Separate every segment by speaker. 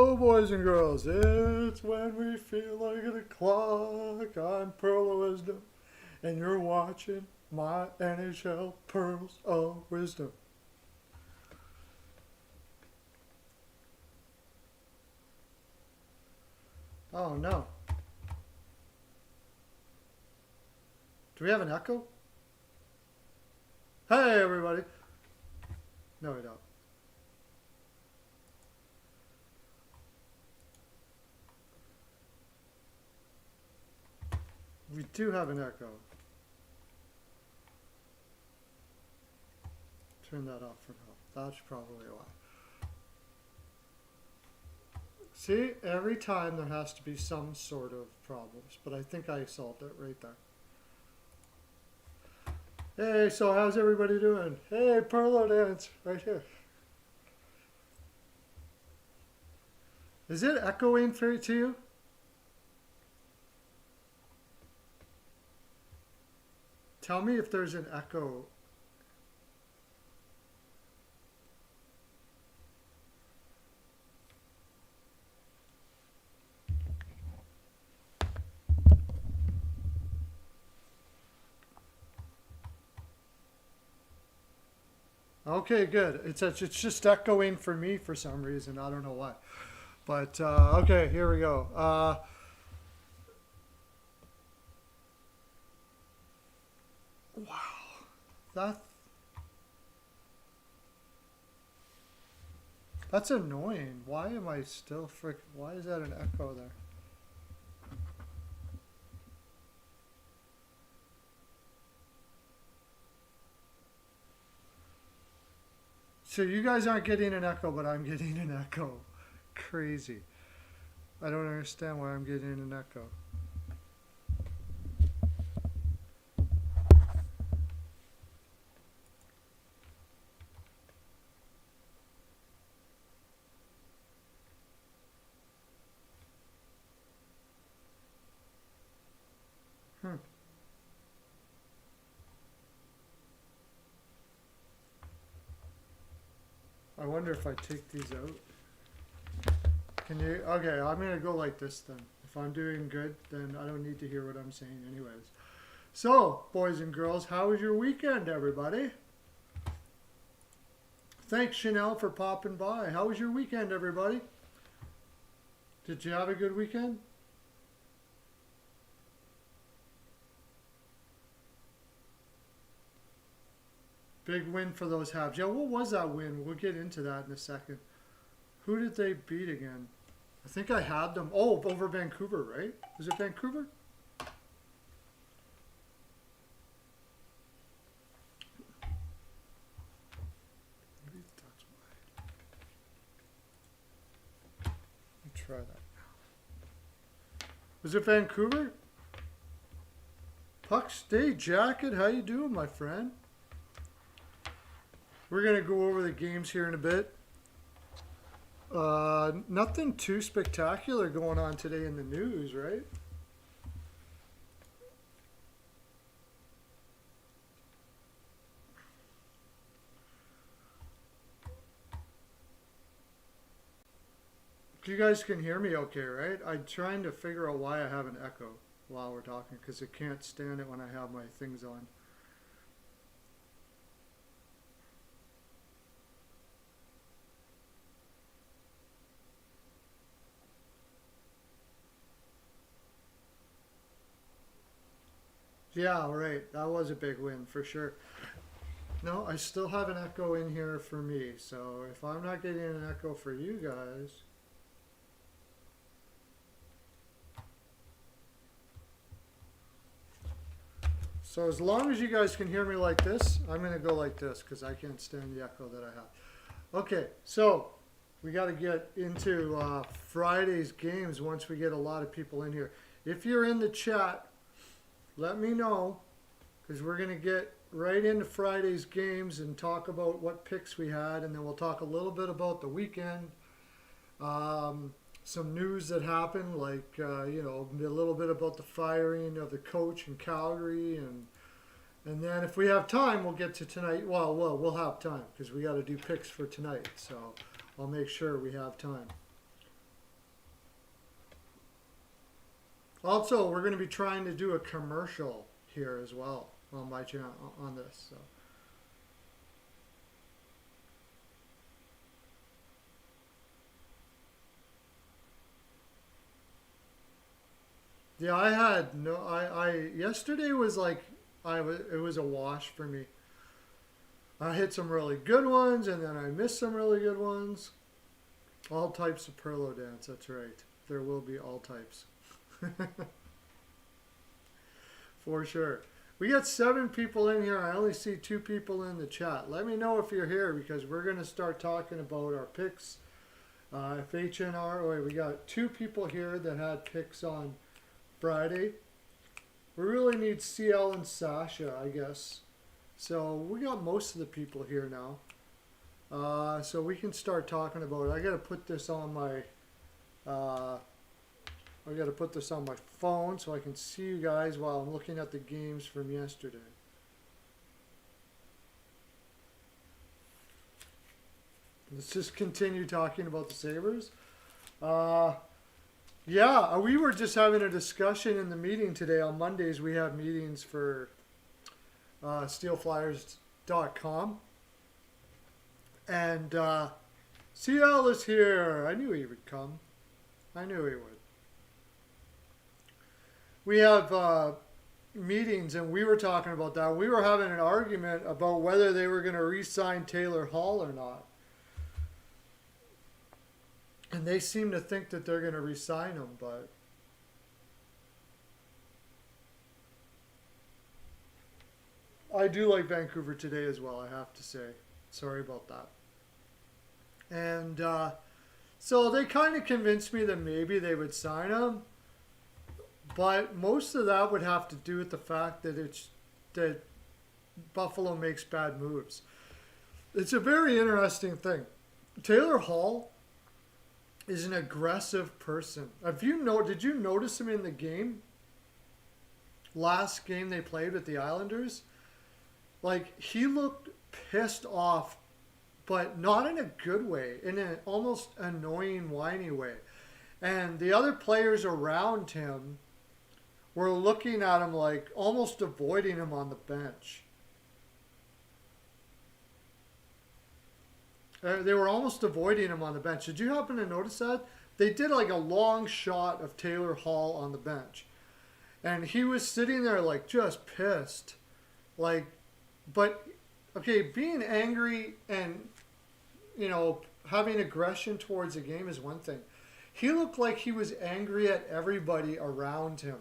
Speaker 1: Hello, boys and girls. It's when we feel like a clock. I'm Pearlo Wisdom, and you're watching my NHL Pearls of Wisdom. Oh no. Do we have an echo? Hey, everybody. No, we don't. We do have an echo. Turn that off for now. That's probably why. See, every time there has to be some sort of problems, but I think I solved it right there. Hey, so how's everybody doing? Hey, Pearlo dance, right here. Is it echoing to you? Tell me if there's an echo. Okay, good. It's just echoing for me for some reason. I don't know why. But, okay, here we go. Wow. That's annoying. Why am I still why is that an echo there? So you guys aren't getting an echo, but I'm getting an echo. Crazy. I don't understand why I'm getting an echo. I wonder if I take these out. Can you? Okay, I'm going to go like this then. If I'm doing good, then I don't need to hear what I'm saying anyways. So, boys and girls, how was your weekend, everybody? Thanks, Chanel, for popping by. How was your weekend, everybody? Did you have a good weekend? Big win for those Habs. Yeah, what was that win? We'll get into that in a second. Who did they beat again? I think I had them. Oh, over Vancouver, right? Was it Vancouver? Maybe that's why. Let me try that now. Was it Vancouver? Puck Stay Jacket, how you doing, my friend? We're going to go over the games here in a bit. Nothing too spectacular going on today in the news, right? You guys can hear me okay, right? I'm trying to figure out why I have an echo while we're talking, because I can't stand it when I have my things on. Yeah, right. That was a big win for sure. No, I still have an echo in here for me. So if I'm not getting an echo for you guys. So as long as you guys can hear me like this, I'm going to go like this because I can't stand the echo that I have. Okay, so we got to get into Friday's games once we get a lot of people in here. If you're in the chat, let me know, because we're going to get right into Friday's games and talk about what picks we had, and then we'll talk a little bit about the weekend. Some news that happened, like, you know, a little bit about the firing of the coach in Calgary, and then if we have time, we'll get to tonight. Well, we'll have time, because we got to do picks for tonight, so I'll make sure we have time. Also, we're going to be trying to do a commercial here as well on my channel on this. So. Yeah, I had no. Yesterday was like it was a wash for me. I hit some really good ones, and then I missed some really good ones. All types of Pearlo dance. That's right. There will be all types. For sure. We got 7 people in here. I only see 2 people in the chat. Let me know if you're here because we're going to start talking about our picks. If HNR, wait, we got 2 people here that had picks on Friday. We really need CL and Sasha, I guess. So we got most of the people here now. So we can start talking about it. I got to put this on my phone so I can see you guys while I'm looking at the games from yesterday. Let's just continue talking about the Sabres. Yeah, we were just having a discussion in the meeting today. On Mondays, we have meetings for steelflyers.com. And CL is here. I knew he would come. I knew he would. We have meetings, and we were talking about that. We were having an argument about whether they were going to re-sign Taylor Hall or not. And they seem to think that they're going to re-sign him, but I do like Vancouver today as well, I have to say. Sorry about that. And so they kind of convinced me that maybe they would sign him. But most of that would have to do with the fact that Buffalo makes bad moves. It's a very interesting thing. Taylor Hall is an aggressive person. Did you notice him in the game? Last game they played with the Islanders? Like, he looked pissed off, but not in a good way, in an almost annoying, whiny way. And the other players around him were looking at him like almost avoiding him on the bench. They were almost avoiding him on the bench. Did you happen to notice that? They did like a long shot of Taylor Hall on the bench. And he was sitting there like just pissed. Like, but, okay, being angry and, you know, having aggression towards the game is one thing. He looked like he was angry at everybody around him.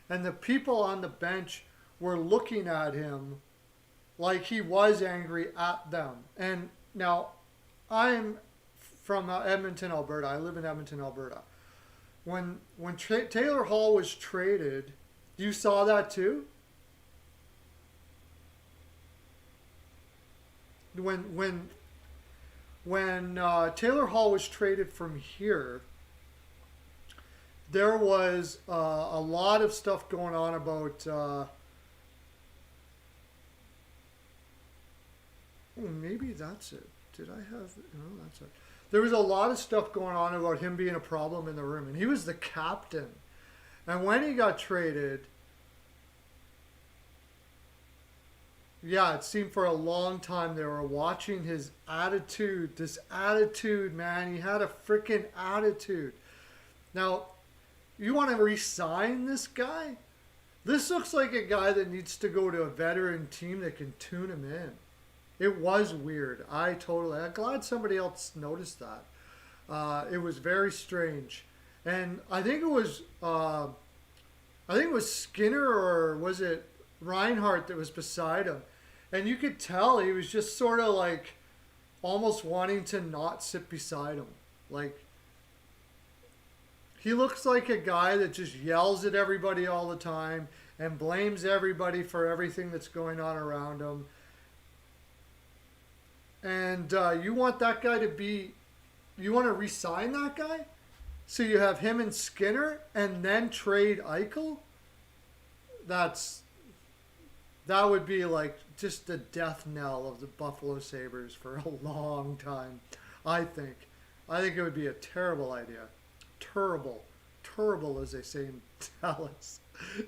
Speaker 1: And the people on the bench were looking at him like he was angry at them. And now, I'm from Edmonton, Alberta. I live in Edmonton, Alberta. When Taylor Hall was traded, you saw that too? When Taylor Hall was traded from here, there was a lot of stuff going on about maybe that's it. Did I have no, that's it. There was a lot of stuff going on about him being a problem in the room, and he was the captain. And when he got traded, yeah, it seemed for a long time they were watching his attitude. This attitude, man, he had a freaking attitude. Now, you want to re-sign this guy? This looks like a guy that needs to go to a veteran team that can tune him in. It was weird. I'm glad somebody else noticed that. It was very strange. And I think it was Skinner, or was it Reinhardt that was beside him. And you could tell he was just sort of like almost wanting to not sit beside him. Like, he looks like a guy that just yells at everybody all the time and blames everybody for everything that's going on around him. And you want that guy you want to re-sign that guy? So you have him and Skinner and then trade Eichel? That would be like just the death knell of the Buffalo Sabres for a long time, I think. I think it would be a terrible idea. Terrible as they say Dallas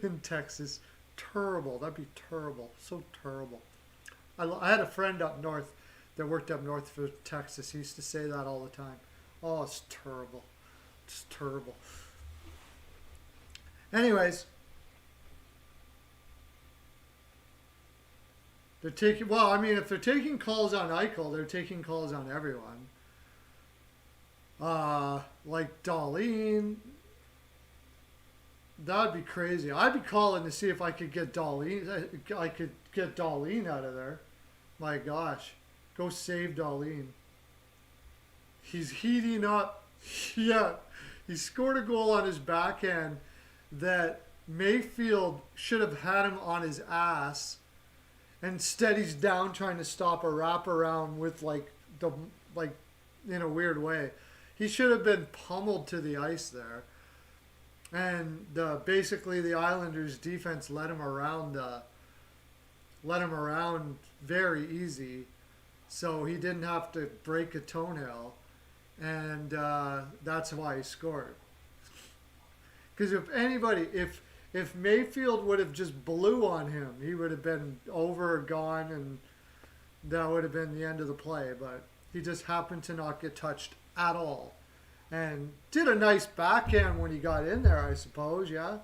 Speaker 1: in Texas. Terrible. That'd be terrible. So terrible. I had a friend up north that worked up north for Texas. He used to say that all the time. Oh, it's terrible. It's terrible. Anyways, they're taking, well, I mean, if they're taking calls on Eichel, they're taking calls on everyone. Like Darlene. That'd be crazy. I'd be calling to see if I could get Darlene. I could get Darlene out of there. My gosh. Go save Darlene. He's heating up. Yeah. He scored a goal on his backhand that Mayfield should have had him on his ass. Instead, he's down trying to stop a wraparound with like in a weird way. He should have been pummeled to the ice there. And basically the Islanders defense let him around very easy. So he didn't have to break a toenail. And that's why he scored. Because if Mayfield would have just blew on him, he would have been over or gone, and that would have been the end of the play. But he just happened to not get touched at all. And did a nice backhand when he got in there, I suppose, yeah.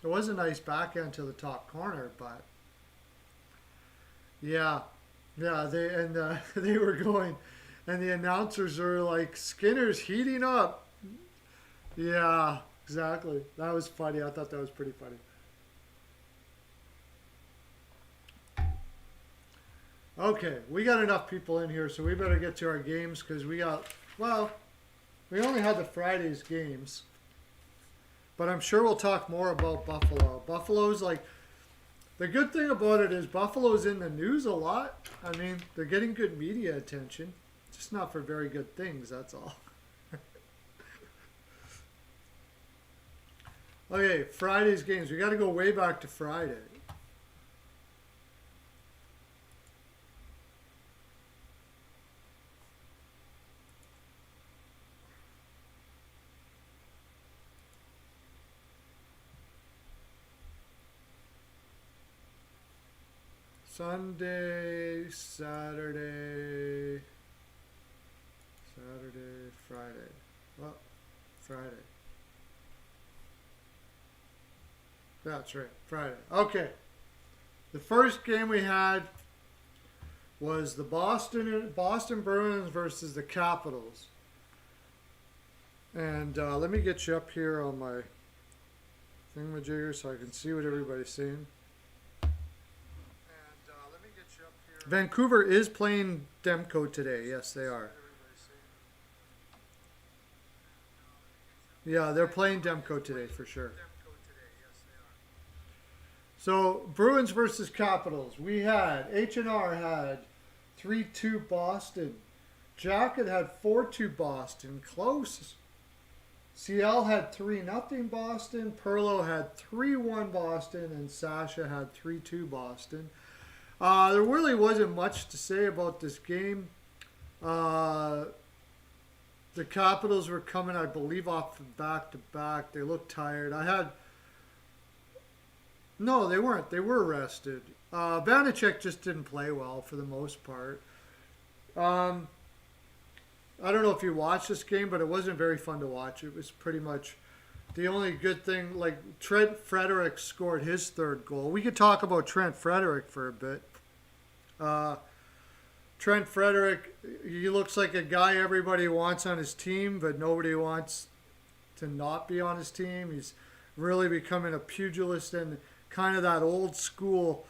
Speaker 1: It was a nice backhand to the top corner, but yeah, they were going, and the announcers are like, Skinner's heating up. Yeah, exactly. That was funny. I thought that was pretty funny. Okay, we got enough people in here, so we better get to our games because we only had the Friday's games. But I'm sure we'll talk more about Buffalo. Buffalo's like, the good thing about it is Buffalo's in the news a lot. I mean, they're getting good media attention. Just not for very good things, that's all. Okay, Friday's games. We got to go way back to Friday. Sunday, Saturday, Friday. Well, Friday. That's right, Friday. Okay. The first game we had was the Boston Bruins versus the Capitals. And let me get you up here on my thingamajigger so I can see what everybody's saying. Vancouver is playing Demko today. Yes, they are. Yeah, they're playing Demko today for sure. So, Bruins versus Capitals. We had, H&R had 3-2 Boston. Jacket had 4-2 Boston. Close. CL had 3-0 Boston. Pearlo had 3-1 Boston. And Sasha had 3-2 Boston. There really wasn't much to say about this game. The Capitals were coming, I believe, off back-to-back. They looked tired. No, they weren't. They were rested. Vanacek just didn't play well for the most part. I don't know if you watched this game, but it wasn't very fun to watch. It was pretty much the only good thing. Like, Trent Frederick scored his third goal. We could talk about Trent Frederick for a bit. Trent Frederick, he looks like a guy everybody wants on his team, but nobody wants to not be on his team. He's really becoming a pugilist and kind of that old school,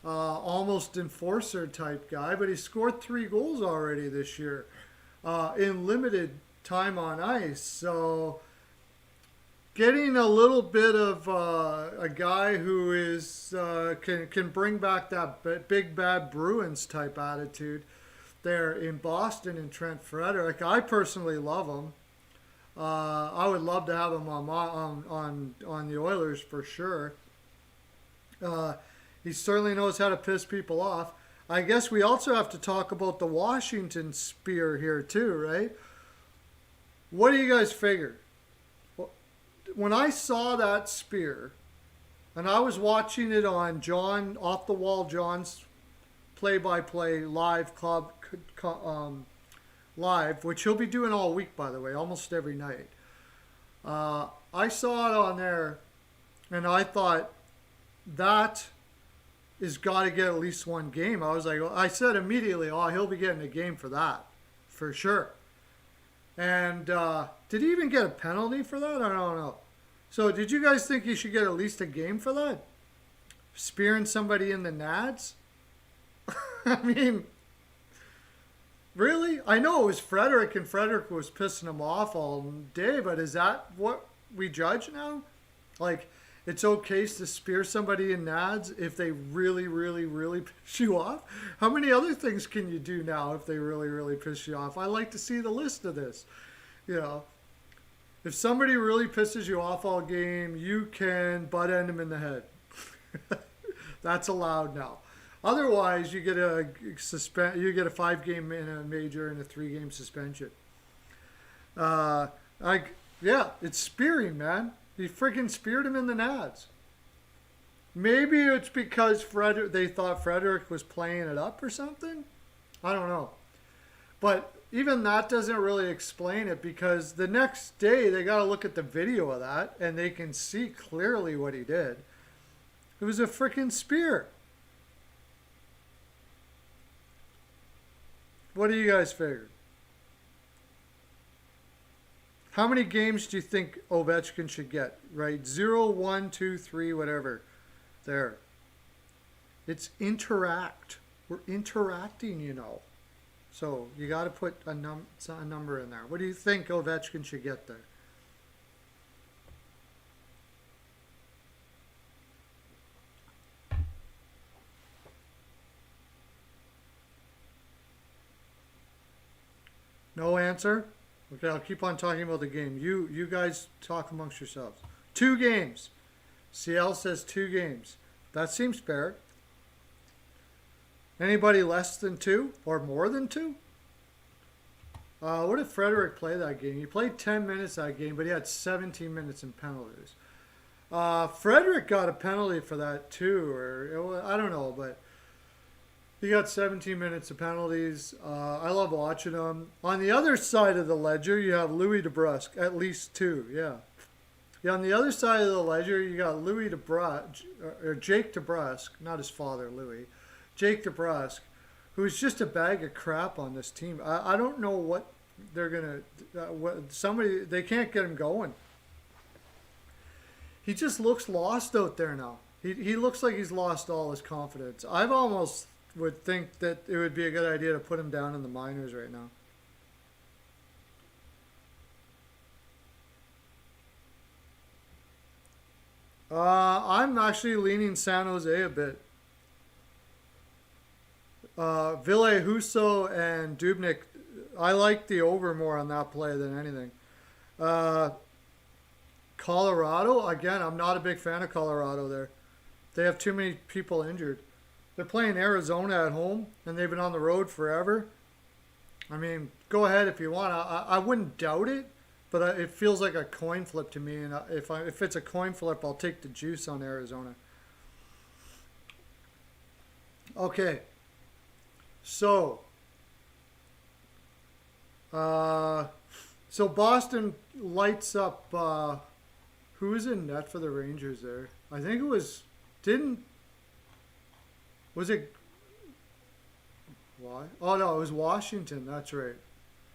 Speaker 1: almost enforcer type guy. But he scored 3 goals already this year in limited time on ice. So getting a little bit of a guy who is can bring back that big bad Bruins type attitude there in Boston and Trent Frederick. I personally love him. I would love to have him on the Oilers for sure. He certainly knows how to piss people off. I guess we also have to talk about the Washington spear here too, right? What do you guys figure? when I saw that spear, and I was watching it on John off the wall John's play-by-play live live, which he'll be doing all week, by the way, almost every night. I saw it on there, and I thought that is got to get at least one game. I was like, I said immediately, oh, he'll be getting a game for that, for sure. And did he even get a penalty for that? I don't know. So did you guys think he should get at least a game for that? Spearing somebody in the nads? I mean, really? I know it was Frederic, and Frederic was pissing him off all day, but is that what we judge now? Like, it's okay to spear somebody in nads if they really, really, really piss you off? How many other things can you do now if they really, really piss you off? I like to see the list of this. You know, if somebody really pisses you off all game, you can butt end them in the head. That's allowed now. Otherwise, you get a 5-game in a major and a 3-game suspension. Yeah, it's spearing, man. He freaking speared him in the nads. Maybe it's because they thought Frederic was playing it up or something. I don't know. But even that doesn't really explain it, because the next day they got to look at the video of that and they can see clearly what he did. It was a freaking spear. What do you guys figure? How many games do you think Ovechkin should get? Right? 0, 1, 2, 3, whatever. There. It's interact. We're interacting, you know. So you got to put a number in there. What do you think Ovechkin should get there? No answer? Okay, I'll keep on talking about the game. You guys talk amongst yourselves. 2 games. CL says 2 games. That seems fair. Anybody less than 2 or more than 2? What did Frederic play that game? He played 10 minutes that game, but he had 17 minutes in penalties. Frederic got a penalty for that too, or I don't know, but he got 17 minutes of penalties. I love watching him. On the other side of the ledger, you have Louis DeBrusque, at least 2, yeah. Yeah, on the other side of the ledger, you got Louis DeBrusque, or Jake DeBrusque, not his father, Louis. Jake DeBrusque, who's just a bag of crap on this team. I don't know what they're going to... they can't get him going. He just looks lost out there now. He looks like he's lost all his confidence. I've almost would think that it would be a good idea to put him down in the minors right now. I'm actually leaning San Jose a bit. Ville Husso and Dubnyk, I like the over more on that play than anything. Colorado, again, I'm not a big fan of Colorado there. They have too many people injured. They're playing Arizona at home, and they've been on the road forever. I mean, go ahead if you want. I wouldn't doubt it, but it feels like a coin flip to me. And if it's a coin flip, I'll take the juice on Arizona. Okay. So Boston lights up. Who was in net for the Rangers there? I think it was. Was it? Why? Oh no, it was Washington. That's right.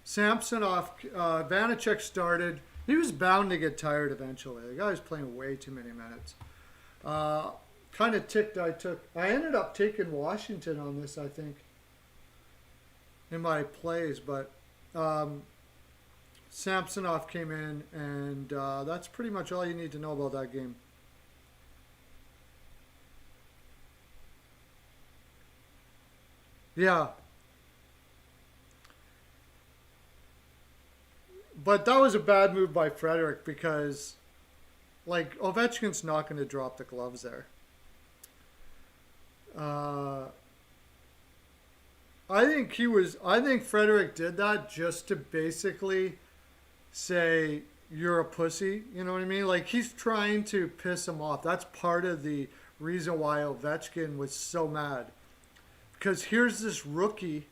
Speaker 1: Samsonov, Vanacek started. He was bound to get tired eventually. The guy was playing way too many minutes. Kind of ticked. I ended up taking Washington on this, I think, in my plays, but Samsonov came in, and that's pretty much all you need to know about that game. Yeah. But that was a bad move by Frederic because, like, Ovechkin's not going to drop the gloves there. I think Frederic did that just to basically say, you're a pussy. You know what I mean? Like he's trying to piss him off. That's part of the reason why Ovechkin was so mad. Because here's this rookie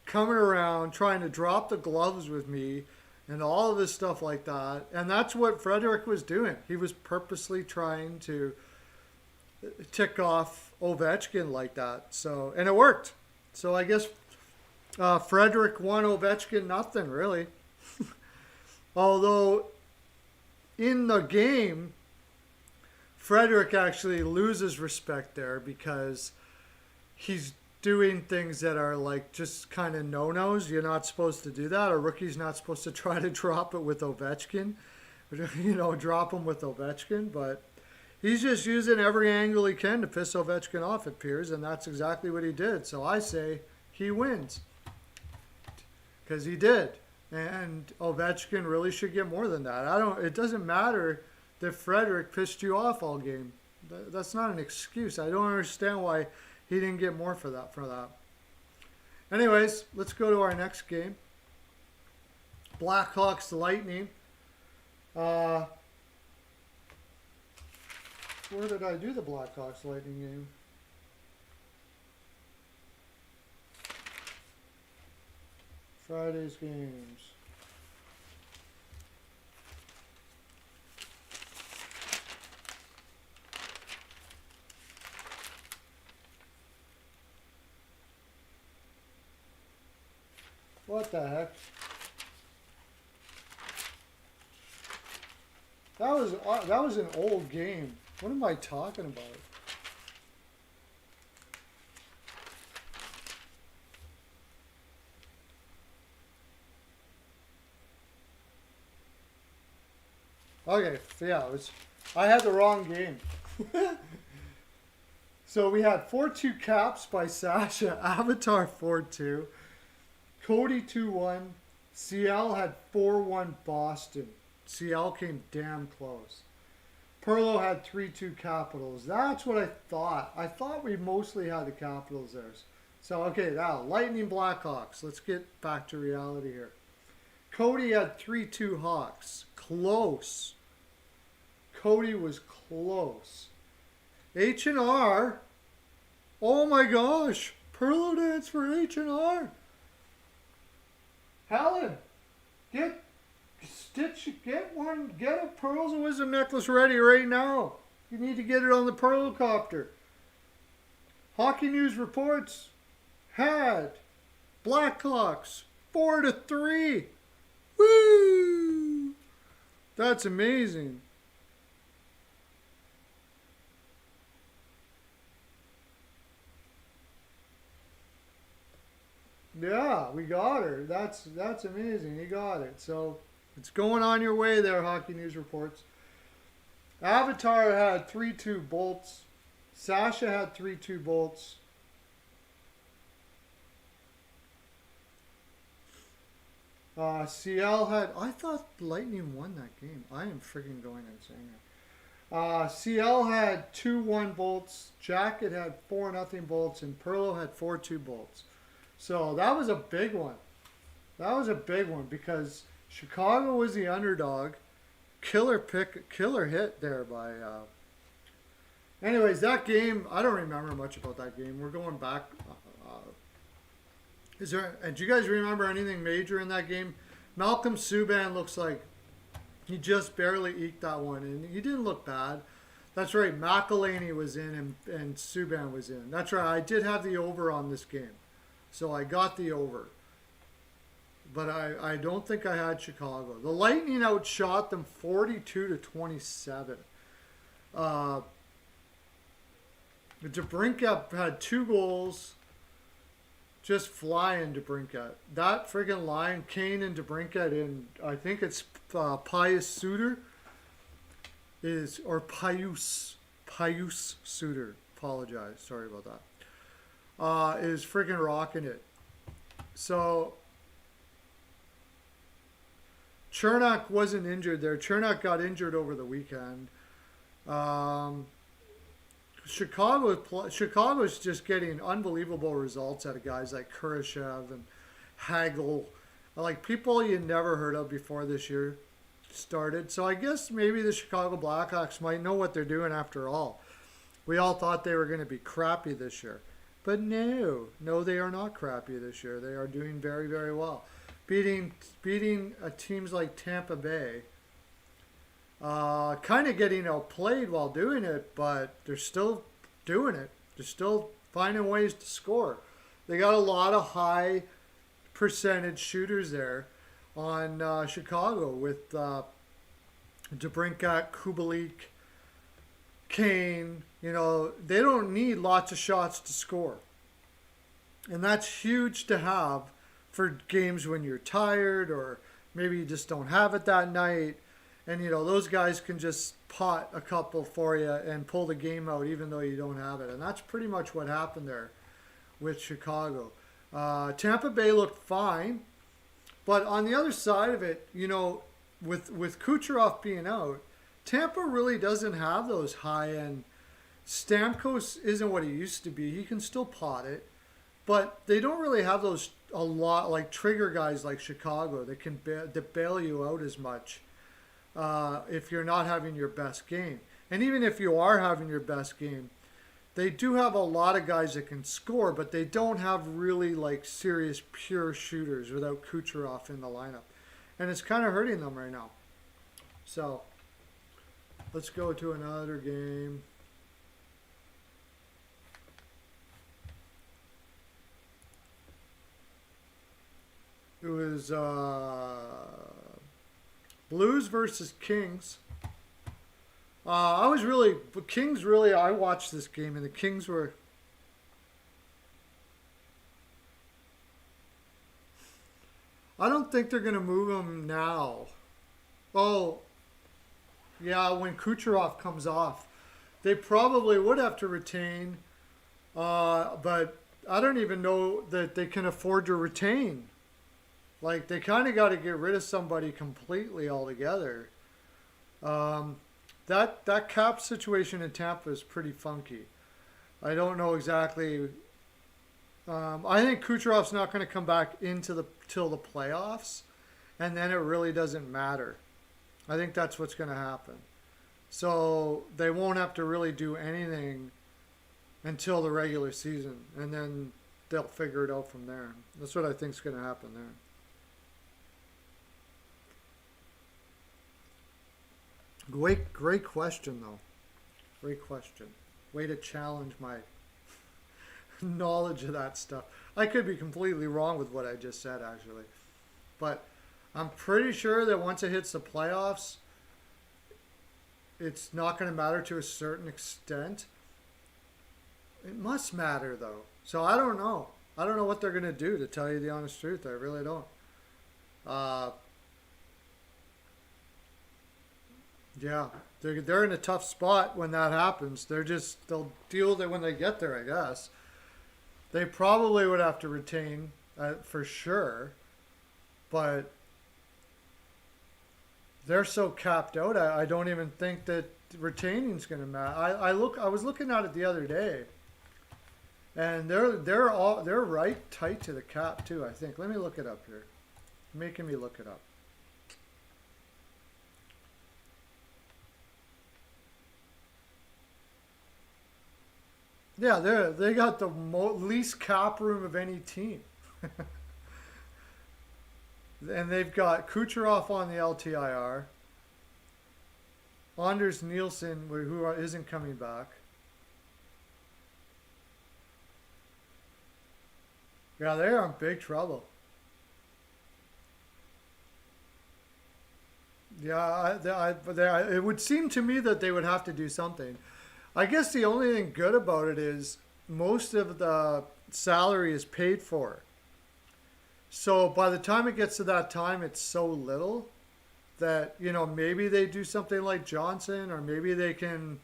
Speaker 1: coming around trying to drop the gloves with me and all of this stuff like that. And that's what Frederic was doing. He was purposely trying to tick off Ovechkin like that. So, and it worked. So I guess Frederic won, Ovechkin nothing, really. Although in the game, Frederic actually loses respect there because he's doing things that are like just kind of no-nos. You're not supposed to do that. A rookie's not supposed to try to drop it with Ovechkin. You know, drop him with Ovechkin. But he's just using every angle he can to piss Ovechkin off, it appears, and that's exactly what he did. So I say he wins. Because he did. And Ovechkin really should get more than that. It doesn't matter that Frederic pissed you off all game. That's not an excuse. I don't understand why he didn't get more for that. Anyways, let's go to our next game. Blackhawks Lightning. Where did I do the Blackhawks Lightning game? Friday's games. What the heck? That was an old game. What am I talking about? Okay, yeah, I had the wrong game. So we had 4-2 Caps by Sasha, Avatar 4-2, Cody 2-1, CL had 4-1 Boston. CL came damn close. Pearlo had 3-2 Capitals. That's what I thought. I thought we mostly had the Capitals there. So, okay, now, Lightning Blackhawks. Let's get back to reality here. Cody had 3-2 Hawks. Close. Cody was close. H&R. Oh my gosh. Pearlo dance for H&R. Helen, get a Pearls of Wisdom necklace ready right now. You need to get it on the Pearlocopter. Hockey News reports had Blackhawks 4-3. Woo! That's amazing. Yeah, we got her. That's amazing. You got it. So it's going on your way there, Hockey News reports. Avatar had 3-2 Bolts. Sasha had 3-2 Bolts. CL had... I thought Lightning won that game. I am freaking going insane here. CL had 2-1 Bolts. Jacket had 4-0 Bolts. And Pearlo had 4-2 Bolts. So that was a big one. That was a big one because Chicago was the underdog. Killer hit there by... Anyways, that game, I don't remember much about that game. We're going back. Do you guys remember anything major in that game? Malcolm Subban looks like he just barely eked that one, and he didn't look bad. That's right, McElhaney was in and Subban was in. That's right, I did have the over on this game. So I got the over. But I don't think I had Chicago. The Lightning outshot them 42-27. DeBrincat had 2 goals. Just flying DeBrincat. That friggin' line, Kane and DeBrincat in, I think it's Pius Suter. Pius Suter. Apologize. Sorry about that. Is freaking rocking it. So Chernak wasn't injured there. Chernak got injured over the weekend. Chicago's just getting unbelievable results out of guys like Kurashev and Hagel, like people you never heard of before this year. started. So I guess maybe the Chicago Blackhawks might know what they're doing after all. We all thought they were going to be crappy this year. But no, they are not crappy this year. They are doing very, very well. Beating teams like Tampa Bay. Kind of getting outplayed while doing it, but they're still doing it. They're still finding ways to score. They got a lot of high percentage shooters there on Chicago with DeBrincat, Kubalik, Kane. You know, they don't need lots of shots to score. And that's huge to have for games when you're tired or maybe you just don't have it that night. And, you know, those guys can just pot a couple for you and pull the game out even though you don't have it. And that's pretty much what happened there with Chicago. Tampa Bay looked fine. But on the other side of it, you know, with Kucherov being out, Tampa really doesn't have those high-end. Stamkos isn't what he used to be. He can still pot it. But they don't really have those a lot like trigger guys like Chicago that can bail you out as much if you're not having your best game. And even if you are having your best game, they do have a lot of guys that can score, but they don't have really like serious pure shooters without Kucherov in the lineup. And it's kind of hurting them right now. So let's go to another game. It was Blues versus Kings. I watched this game, and the Kings were. I don't think they're going to move him now. Oh, yeah, when Kucherov comes off. They probably would have to retain, but I don't even know that they can afford to retain. Like, they kind of got to get rid of somebody completely altogether. That cap situation in Tampa is pretty funky. I don't know exactly. I think Kucherov's not going to come back till the playoffs, and then it really doesn't matter. I think that's what's going to happen. So they won't have to really do anything until the regular season, and then they'll figure it out from there. That's what I think is going to happen there. Great question, though. Great question. Way to challenge my knowledge of that stuff. I could be completely wrong with what I just said, actually. But I'm pretty sure that once it hits the playoffs, it's not going to matter to a certain extent. It must matter, though. So I don't know. I don't know what they're going to do, to tell you the honest truth. I really don't. Yeah, they're in a tough spot when that happens. They'll deal with it when they get there, I guess. They probably would have to retain for sure, but they're so capped out. I don't even think that retaining is going to matter. I was looking at it the other day, and they're right tight to the cap too. I think. Let me look it up here. You're making me look it up. Yeah, they got the least cap room of any team. And they've got Kucherov on the LTIR. Anders Nielsen, who isn't coming back. Yeah, they're in big trouble. Yeah, it would seem to me that they would have to do something. I guess the only thing good about it is most of the salary is paid for. So by the time it gets to that time, it's so little that, you know, maybe they do something like Johnson, or maybe they can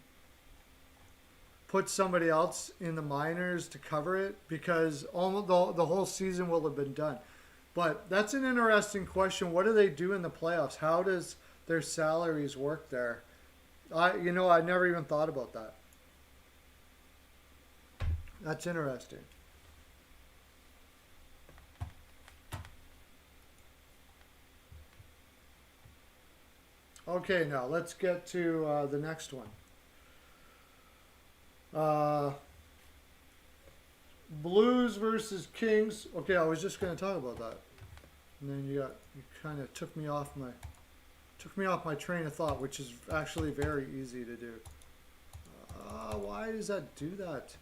Speaker 1: put somebody else in the minors to cover it, because almost the whole season will have been done. But that's an interesting question. What do they do in the playoffs? How does their salaries work there? I never even thought about that. That's interesting. Okay, now let's get to the next one. Blues versus Kings. Okay, I was just going to talk about that, and then you kind of took me off my train of thought, which is actually very easy to do. Why does that do that?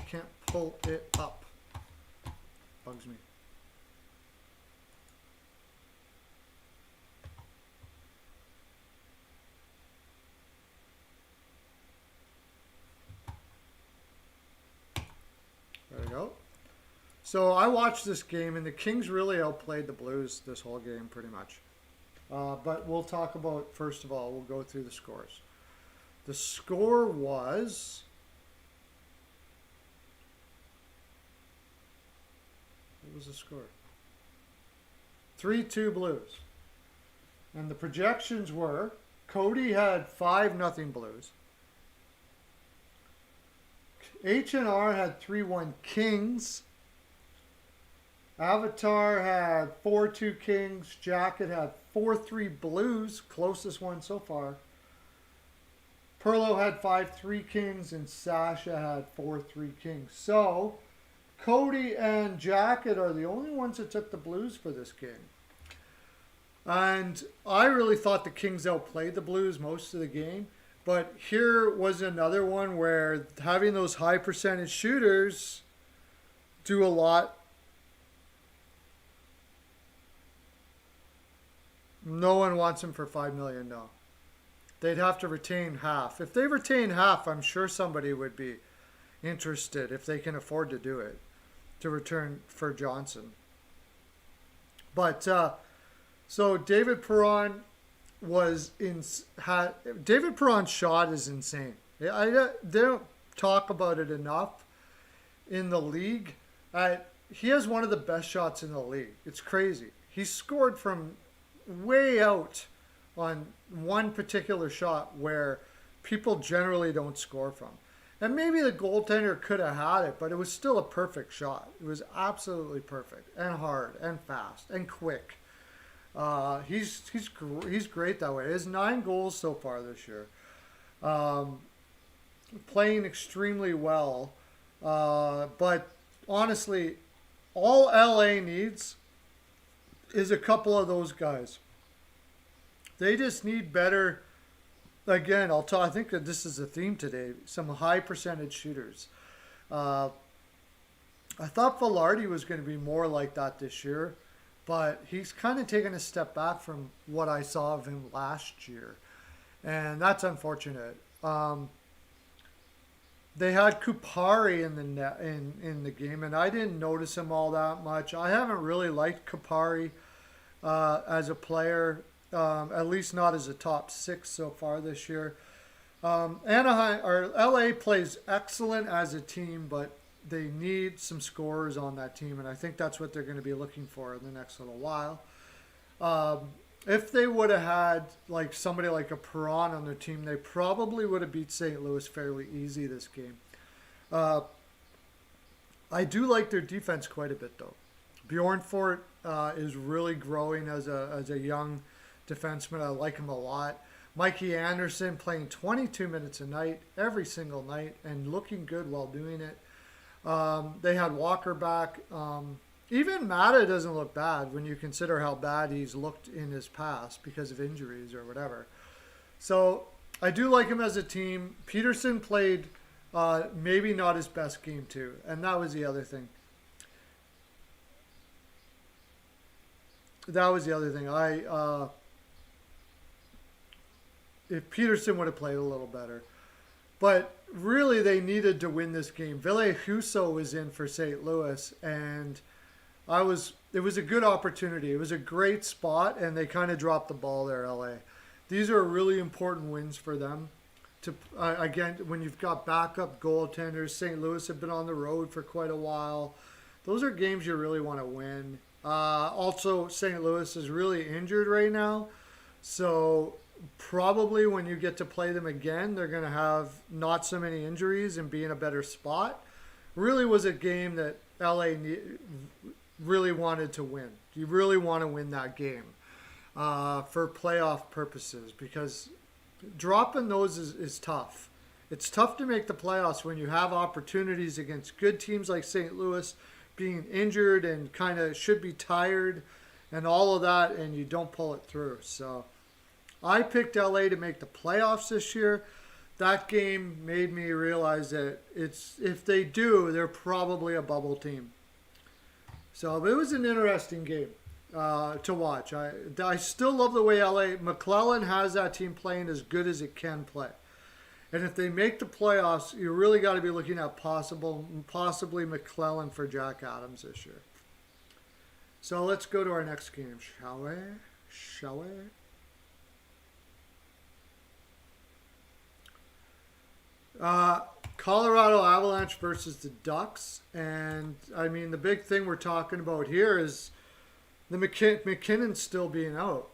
Speaker 1: Can't pull it up. Bugs me. There we go. So I watched this game, and the Kings really outplayed the Blues this whole game pretty much. But we'll talk about, first of all, we'll go through the scores. The score was... What was the score? 3-2 Blues. And the projections were, Cody had 5-0 Blues. H&R had 3-1 Kings. Avatar had 4-2 Kings. Jacket had 4-3 Blues, closest one so far. Pearlo had 5-3 Kings, and Sasha had 4-3 Kings. So, Cody and Jacket are the only ones that took the Blues for this game. And I really thought the Kings outplayed the Blues most of the game. But here was another one where having those high percentage shooters do a lot. No one wants them for $5 million, no. They'd have to retain half. If they retain half, I'm sure somebody would be interested, if they can afford to do it, to return for Johnson. But, so David Perron David Perron's shot is insane. They don't talk about it enough in the league. He has one of the best shots in the league. It's crazy. He scored from way out on one particular shot where people generally don't score from. And maybe the goaltender could have had it, but it was still a perfect shot. It was absolutely perfect and hard and fast and quick. He's great that way. He has 9 goals so far this year. Playing extremely well. But honestly, all LA needs is a couple of those guys. They just need better, again, I think that this is a theme today, some high percentage shooters. I thought Velarde was going to be more like that this year, but he's kind of taken a step back from what I saw of him last year, and that's unfortunate. They had Kupari in the net, in the game, and I didn't notice him all that much. I haven't really liked Kupari as a player, at least not as a top 6 so far this year. Anaheim or LA plays excellent as a team, but they need some scorers on that team, and I think that's what they're going to be looking for in the next little while. If they would have had like somebody like a Perron on their team, they probably would have beat St. Louis fairly easy this game. I do like their defense quite a bit, though. Bjornfort is really growing as a young defenseman. I like him a lot. Mikey Anderson playing 22 minutes a night, every single night, and looking good while doing it. They had Walker back. Even Mata doesn't look bad when you consider how bad he's looked in his past because of injuries or whatever. So I do like him as a team. Peterson played maybe not his best game too, and that was the other thing. If Peterson would have played a little better. But really, they needed to win this game. Ville Husso was in for St. Louis, and it was a good opportunity. It was a great spot, and they kind of dropped the ball there, LA. These are really important wins for them. Again, when you've got backup goaltenders, St. Louis have been on the road for quite a while. Those are games you really want to win. Also, St. Louis is really injured right now, so probably when you get to play them again, they're going to have not so many injuries and be in a better spot. Really was a game that LA really wanted to win. You really want to win that game. for playoff purposes, because dropping those is tough. It's tough to make the playoffs when you have opportunities against good teams like St. Louis being injured and kind of should be tired and all of that, and you don't pull it through. So I picked LA to make the playoffs this year. That game made me realize that if they do, they're probably a bubble team. So it was an interesting game to watch. I still love the way McClellan has that team playing as good as it can play. And if they make the playoffs, you really got to be looking at possibly McClellan for Jack Adams this year. So let's go to our next game, shall we? Colorado Avalanche versus the Ducks. And, I mean, the big thing we're talking about here is the McKinnon still being out.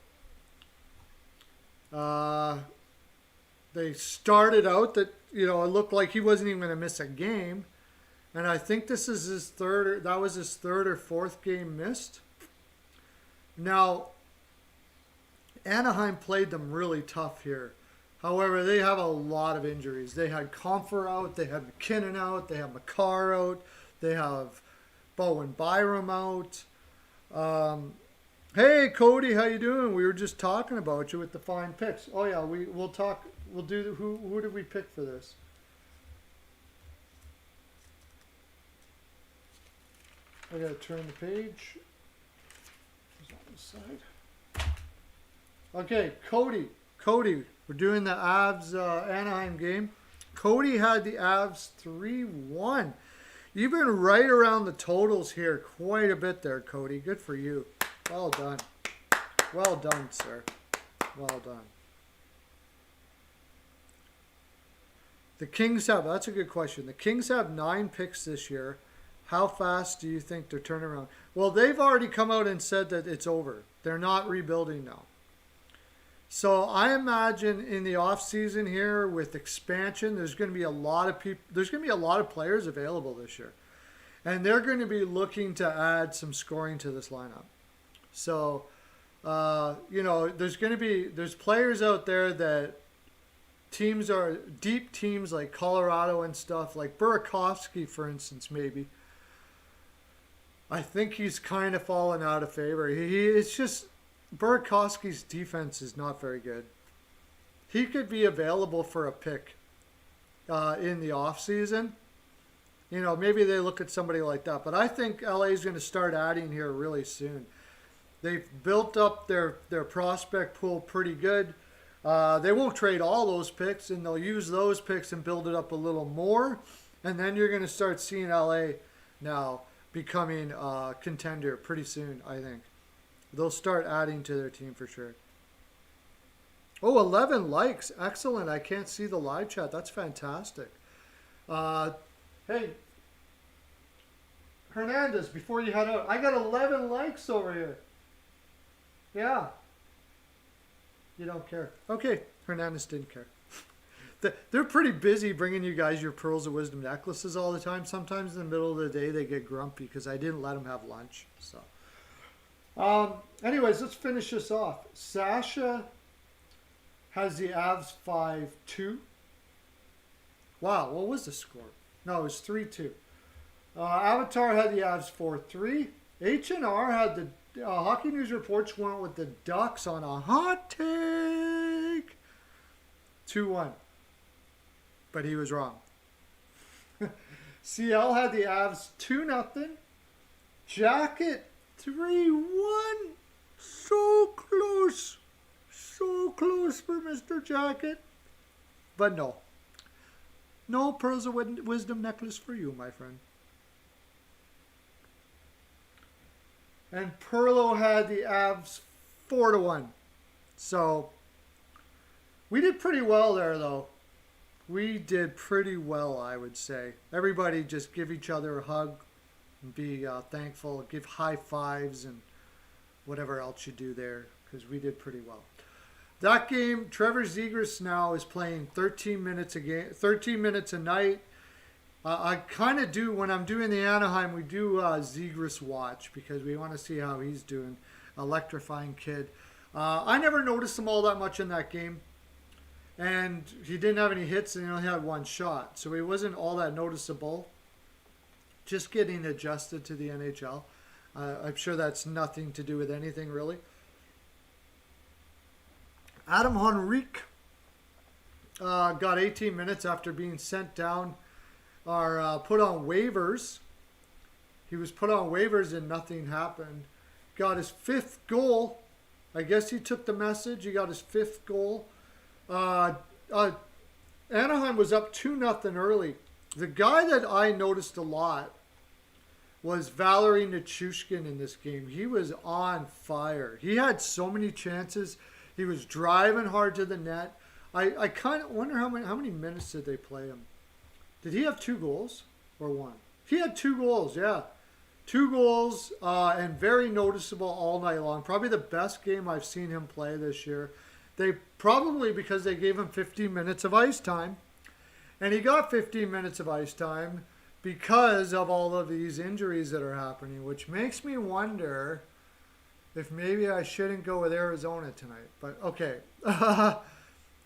Speaker 1: They started out that, it looked like he wasn't even going to miss a game. And I think this is his third or fourth game missed. Now, Anaheim played them really tough here. However, they have a lot of injuries. They had Comfer out, they had McKinnon out, they have Makar out, they have Bowen Byram out. Hey, Cody, how you doing? We were just talking about you with the fine picks. Oh yeah, we'll talk. We'll do who did we pick for this? I gotta turn the page. It's on this side. Okay, Cody, we're doing the Avs Anaheim game. Cody had the Avs 3-1. You've been right around the totals here quite a bit there, Cody. Good for you. Well done. Well done, sir. Well done. The Kings that's a good question. The Kings have 9 picks this year. How fast do you think they're turning around? Well, they've already come out and said that it's over. They're not rebuilding now. So I imagine in the offseason here with expansion, there's going to be a lot of people. There's going to be a lot of players available this year, and they're going to be looking to add some scoring to this lineup. So, there's players out there that teams are deep teams like Colorado and stuff like Burakovsky, for instance, maybe. I think he's kind of fallen out of favor. It's just. Burakovsky's defense is not very good. He could be available for a pick in the offseason. Maybe they look at somebody like that. But I think LA is going to start adding here really soon. They've built up their prospect pool pretty good. They won't trade all those picks, and they'll use those picks and build it up a little more. And then you're going to start seeing LA now becoming a contender pretty soon, I think. They'll start adding to their team for sure. Oh, 11 likes. Excellent. I can't see the live chat. That's fantastic. Hey, Hernandez, before you head out, I got 11 likes over here. Yeah. You don't care. Okay, Hernandez didn't care. They're pretty busy bringing you guys your Pearls of Wisdom necklaces all the time. Sometimes in the middle of the day they get grumpy because I didn't let them have lunch. So. Anyways, let's finish this off. Sasha has the Avs 5-2. Wow, what was the score? No, it was 3-2. Avatar had the Avs 4-3. H&R had the Hockey News Reports went with the Ducks on a hot take. 2-1. But he was wrong. CL had the Avs 2-0. Jacket 3-1. So close. So close for Mr. Jacket. But no. No Pearls of Wisdom necklace for you, my friend. And Pearlo had the Avs 4-1. So, we did pretty well there, though. We did pretty well, I would say. Everybody just give each other a hug. And be thankful, give high fives and whatever else you do there, because we did pretty well. That game, Trevor Zegras now is playing 13 minutes a game, 13 minutes a night. I kind of do, when I'm doing the Anaheim, we do Zegras watch because we want to see how he's doing. Electrifying kid. I never noticed him all that much in that game. And he didn't have any hits and he only had one shot. So he wasn't all that noticeable. Just getting adjusted to the NHL. I'm sure that's nothing to do with anything really. Adam Henrique got 18 minutes after being sent down or put on waivers. He was put on waivers and nothing happened. Got his 5th goal. I guess he took the message. He got his 5th goal. Anaheim was up 2-0 early. The guy that I noticed a lot was Valery Nichushkin in this game. He was on fire. He had so many chances. He was driving hard to the net. I kind of wonder how many minutes did they play him? Did he have 2 goals or 1? He had 2 goals, yeah. 2 goals and very noticeable all night long. Probably the best game I've seen him play this year. They probably because they gave him 15 minutes of ice time. And he got 15 minutes of ice time because of all of these injuries that are happening, which makes me wonder if maybe I shouldn't go with Arizona tonight. But okay.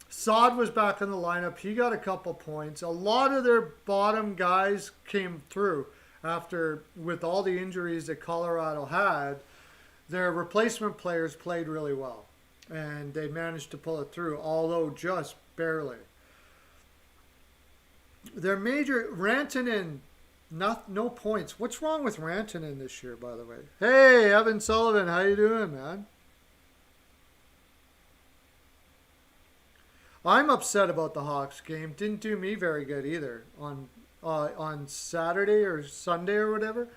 Speaker 1: Saad was back in the lineup. He got a couple points. A lot of their bottom guys came through after, with all the injuries that Colorado had. Their replacement players played really well. And they managed to pull it through, although just barely. Their major, Rantanen, no points. What's wrong with Rantanen this year, by the way? Hey, Evan Sullivan, how you doing, man? I'm upset about the Hawks game. Didn't do me very good either on Saturday or Sunday or whatever.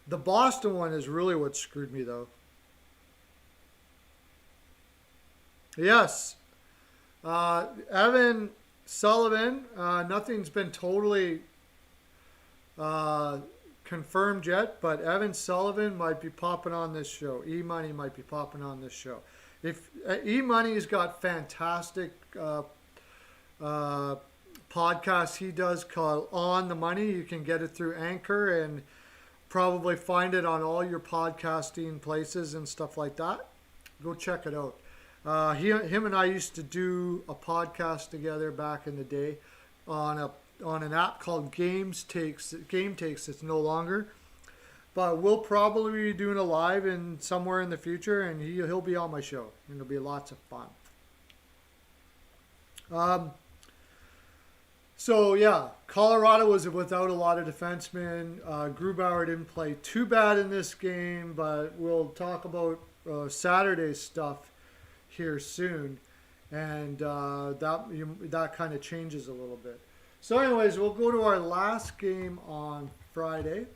Speaker 1: The Boston one is really what screwed me, though. Yes. Evan Sullivan, nothing's been totally confirmed yet, but Evan Sullivan might be popping on this show. E-Money might be popping on this show. If E-Money's got fantastic podcasts he does called On the Money. You can get it through Anchor and probably find it on all your podcasting places and stuff like that. Go check it out. Him and I used to do a podcast together back in the day on an app called Game Takes. It's no longer, but we'll probably be doing a live in somewhere in the future, and he'll be on my show, and it'll be lots of fun. So yeah, Colorado was without a lot of defensemen. Grubauer didn't play too bad in this game, but we'll talk about Saturday's stuff here soon, and that kind of changes a little bit. So anyways, we'll go to our last game on Friday.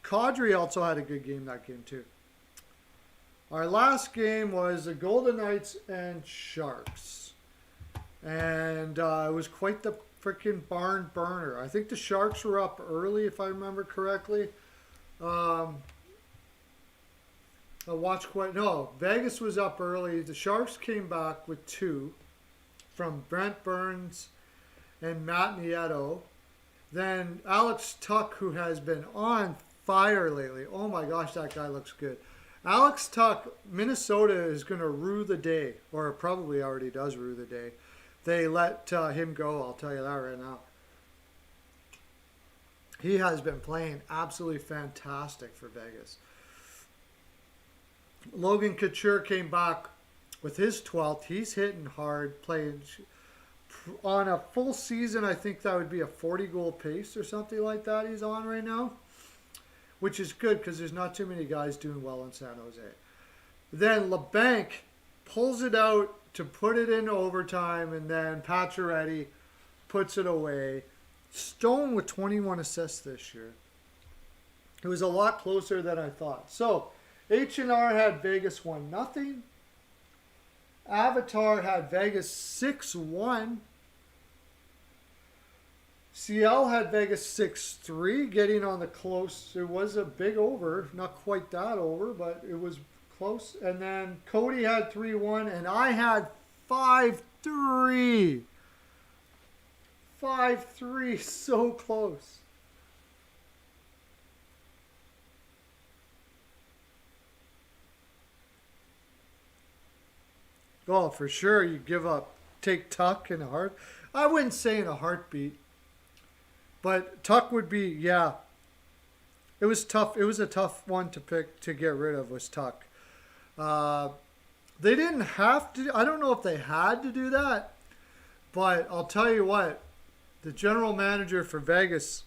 Speaker 1: Kadri also had a good game that game too. Our last game was the Golden Knights and Sharks. And it was quite the freaking barn burner. I think the Sharks were up early, if I remember correctly. Vegas was up early. The Sharks came back with 2 from Brent Burns and Matt Nieto. Then Alex Tuck, who has been on fire lately. Oh my gosh, that guy looks good. Alex Tuck, Minnesota is going to rue the day, or probably already does rue the day. They let him go, I'll tell you that right now. He has been playing absolutely fantastic for Vegas. Logan Couture came back with his 12th. He's hitting hard, playing on a full season. I think that would be a 40-goal pace or something like that he's on right now, which is good because there's not too many guys doing well in San Jose. Then LeBanc pulls it out to put it in overtime, and then Pacioretty puts it away. Stone with 21 assists this year. It was a lot closer than I thought. So, H&R had Vegas 1-0. Avatar had Vegas 6-1. CL had Vegas 6-3, getting on the close. It was a big over, not quite that over, but it was close. And then Cody had 3-1, and I had 5-3. 5-3, so close. Oh, for sure, you give up, take Tuck in a heart. I wouldn't say in a heartbeat, but Tuck would be, yeah. It was tough. It was a tough one to pick to get rid of was Tuck. Uh, they didn't have to. I don't know if they had to do that, but I'll tell you what, the general manager for Vegas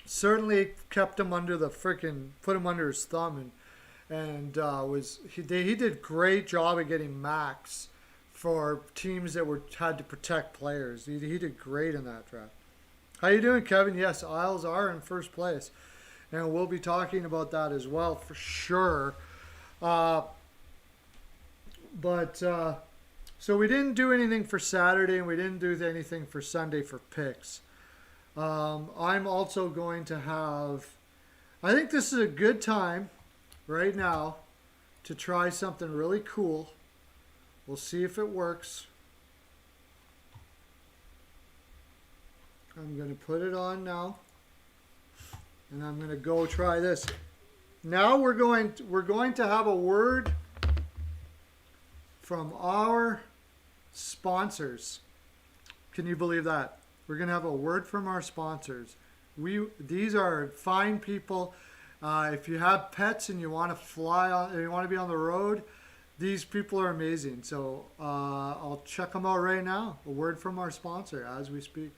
Speaker 1: certainly kept him under the freaking, put him under his thumb, and he did great job of getting max for teams that were had to protect players. He did great in that draft. How you doing, Kevin? Yes, Isles are in first place, and we'll be talking about that as well for sure. So we didn't do anything for Saturday, and we didn't do anything for Sunday for picks. I'm also going to have. I think this is a good time right now to try something really cool. We'll see if it works. I'm going to put it on now, and I'm going to go try this. Now we're going to have a word from our sponsors. Can you believe that? We're going to have a word from our sponsors. These are fine people. If you have pets and you want to fly on, you want to be on the road, these people are amazing. So I'll check them out right now. A word from our sponsor as we speak.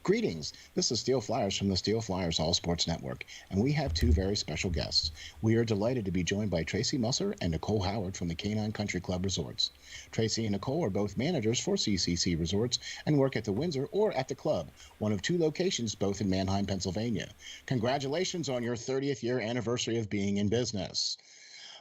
Speaker 2: Greetings. This is Steel Flyers from the Steel Flyers All Sports Network, and we have two very special guests. We are delighted to be joined by Tracy Musser and Nicole Howard from the Canine Country Club Resorts. Tracy and Nicole are both managers for CCC Resorts and work at the Windsor or at the club, one of two locations both in Manheim, Pennsylvania. Congratulations on your 30th year anniversary of being in business.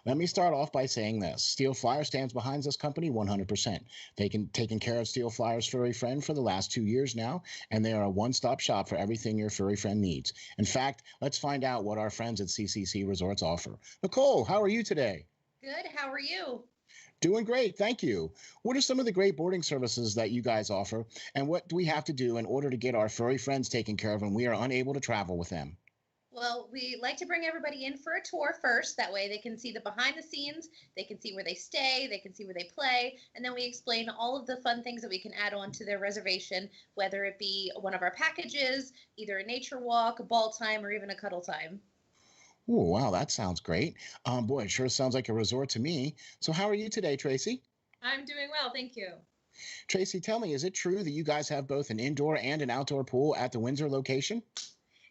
Speaker 2: Let me start off by saying this. Steel Flyer stands behind this company 100%. Taking care of Steel Flyer's furry friend for the last 2 years now, and they are a one-stop shop for everything your furry friend needs. In fact, let's find out what our friends at CCC Resorts offer. Nicole, how are you today?
Speaker 3: Good. How are you?
Speaker 2: Doing great, thank you. What are some of the great boarding services that you guys offer, and what do we have to do in order to get our furry friends taken care of when we are unable to travel with them?
Speaker 3: Well, we like to bring everybody in for a tour first. That way they can see the behind the scenes, they can see where they stay, they can see where they play, and then we explain all of the fun things that we can add on to their reservation, whether it be one of our packages, either a nature walk, a ball time, or even a cuddle time.
Speaker 2: Oh, wow, that sounds great. Boy, it sure sounds like a resort to me. So how are you today, Tracy?
Speaker 4: I'm doing well, thank you.
Speaker 2: Tracy, tell me, is it true that you guys have both an indoor and an outdoor pool at the Windsor location?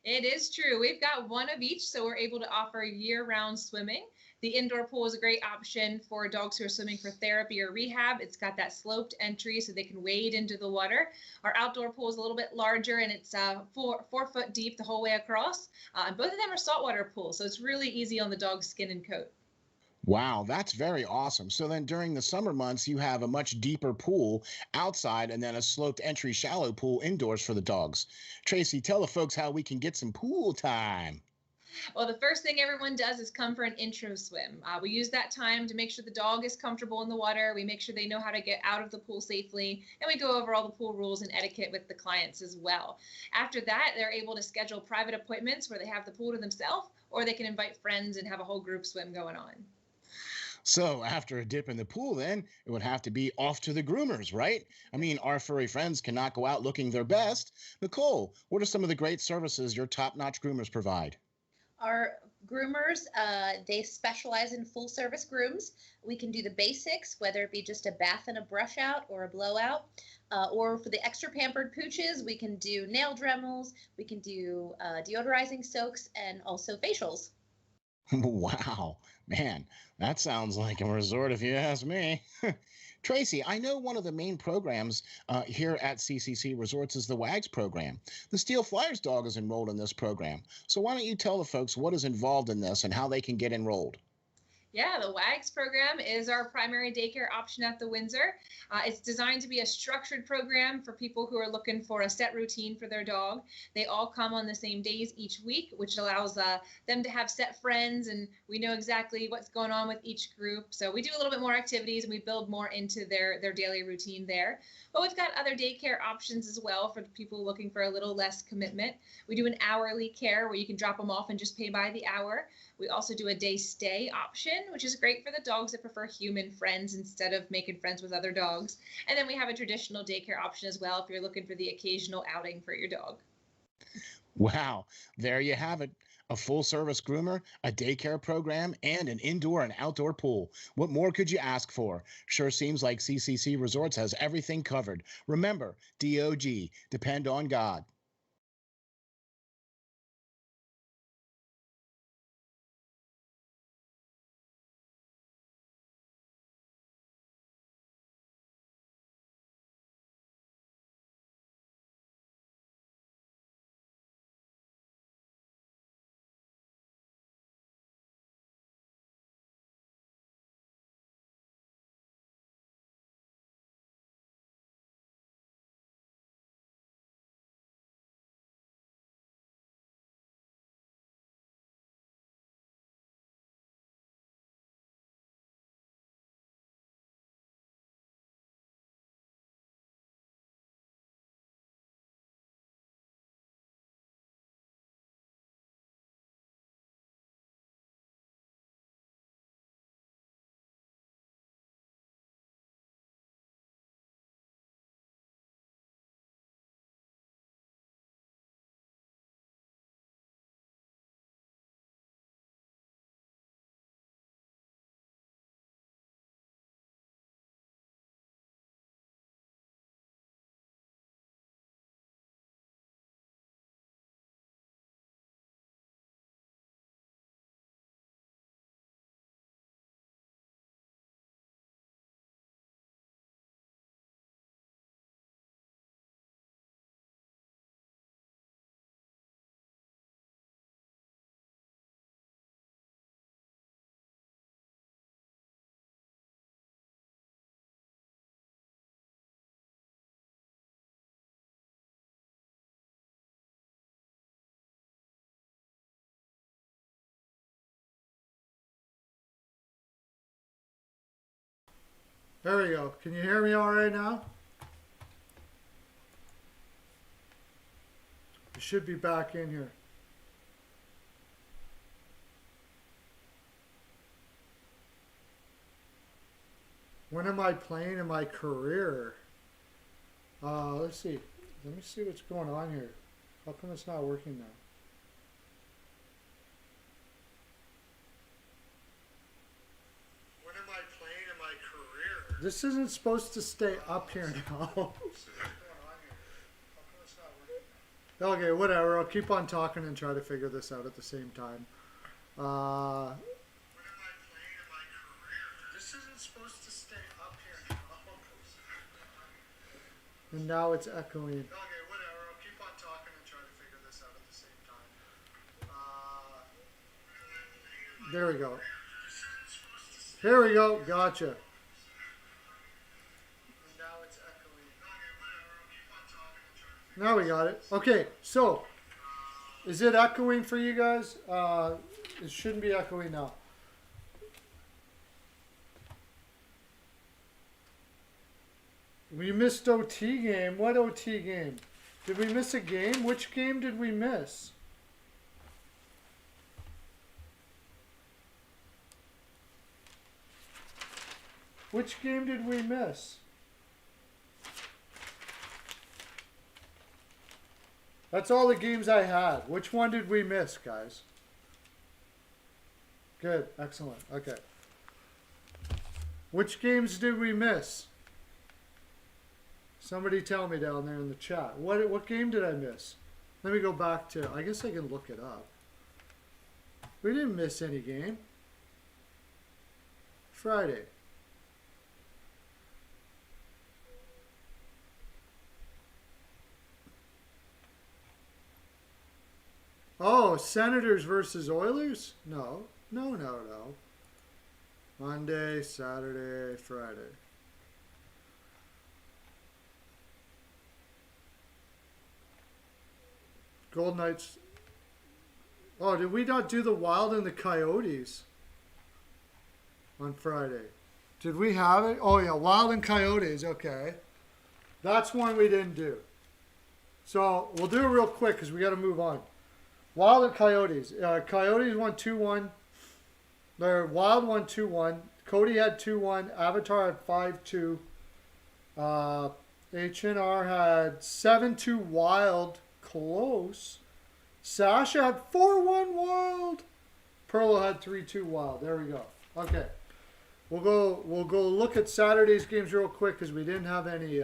Speaker 4: It is true. We've got one of each, so we're able to offer year-round swimming. The indoor pool is a great option for dogs who are swimming for therapy or rehab. It's got that sloped entry so they can wade into the water. Our outdoor pool is a little bit larger, and it's 4 foot deep the whole way across. And both of them are saltwater pools, so it's really easy on the dog's skin and coat.
Speaker 2: Wow, that's very awesome. So then during the summer months, you have a much deeper pool outside and then a sloped entry shallow pool indoors for the dogs. Tracy, tell the folks how we can get some pool time.
Speaker 4: Well, the first thing everyone does is come for an intro swim. We use that time to make sure the dog is comfortable in the water. We make sure they know how to get out of the pool safely, and we go over all the pool rules and etiquette with the clients as well. After that, they're able to schedule private appointments where they have the pool to themselves, or they can invite friends and have a whole group swim going on.
Speaker 2: So after a dip in the pool, then it would have to be off to the groomers, right? I mean, our furry friends cannot go out looking their best. Nicole, what are some of the great services your top-notch groomers provide?
Speaker 3: Our groomers, they specialize in full service grooms. We can do the basics, whether it be just a bath and a brush out or a blowout. Or for the extra pampered pooches, we can do nail dremels, we can do deodorizing soaks, and also facials.
Speaker 2: Wow, man, that sounds like a resort if you ask me. Tracy, I know one of the main programs here at CCC Resorts is the WAGS program. The Steel Flyers dog is enrolled in this program. So why don't you tell the folks what is involved in this and how they can get enrolled?
Speaker 4: Yeah, the WAGS program is our primary daycare option at the Windsor. It's designed to be a structured program for people who are looking for a set routine for their dog. They all come on the same days each week, which allows them to have set friends, and we know exactly what's going on with each group. So we do a little bit more activities and we build more into their daily routine there. But we've got other daycare options as well for people looking for a little less commitment. We do an hourly care where you can drop them off and just pay by the hour. We also do a day stay option, which is great for the dogs that prefer human friends instead of making friends with other dogs. And then we have a traditional daycare option as well if you're looking for the occasional outing for your dog.
Speaker 2: Wow, there you have it. A full service groomer, a daycare program, and an indoor and outdoor pool. What more could you ask for? Sure seems like CCC Resorts has everything covered. Remember, DOG, depend on God.
Speaker 1: There we go. Can you hear me all right now? You should be back in here. When am I playing in my career? Let's see. Let me see what's going on here. How come it's not working now? When am I playing in my career? This isn't supposed to stay up here now. Okay, whatever. I'll keep on talking and try to figure this out at the same time. When am I playing in my career? This isn't supposed to stay up here now. And now it's echoing. Okay, whatever. I'll keep on talking and try to figure this out at the same time. There we go. Here we go. Gotcha. Now we got it. Okay, so is it echoing for you guys? It shouldn't be echoing now. We missed OT game. What OT game? Did we miss a game? Which game did we miss? Which game did we miss? That's all the games I had. Which one did we miss, guys? Good. Excellent. Okay. Which games did we miss? Somebody tell me down there in the chat. What game did I miss? Let me go back to... I guess I can look it up. We didn't miss any game. Friday. Oh, Senators versus Oilers? No. No. Monday, Saturday, Friday. Golden Knights. Oh, did we not do the Wild and the Coyotes on Friday? Did we have it? Oh, yeah, Wild and Coyotes. Okay. That's one we didn't do. So we'll do it real quick because we got to move on. Wild and Coyotes. Coyotes won 2-1. The Wild won 2-1. Cody had 2-1. Avatar had 5-2. H&R had 7-2 Wild. Close. Sasha had 4-1 Wild. Pearlo had 3-2 Wild. There we go. Okay. We'll go look at Saturday's games real quick because we didn't have any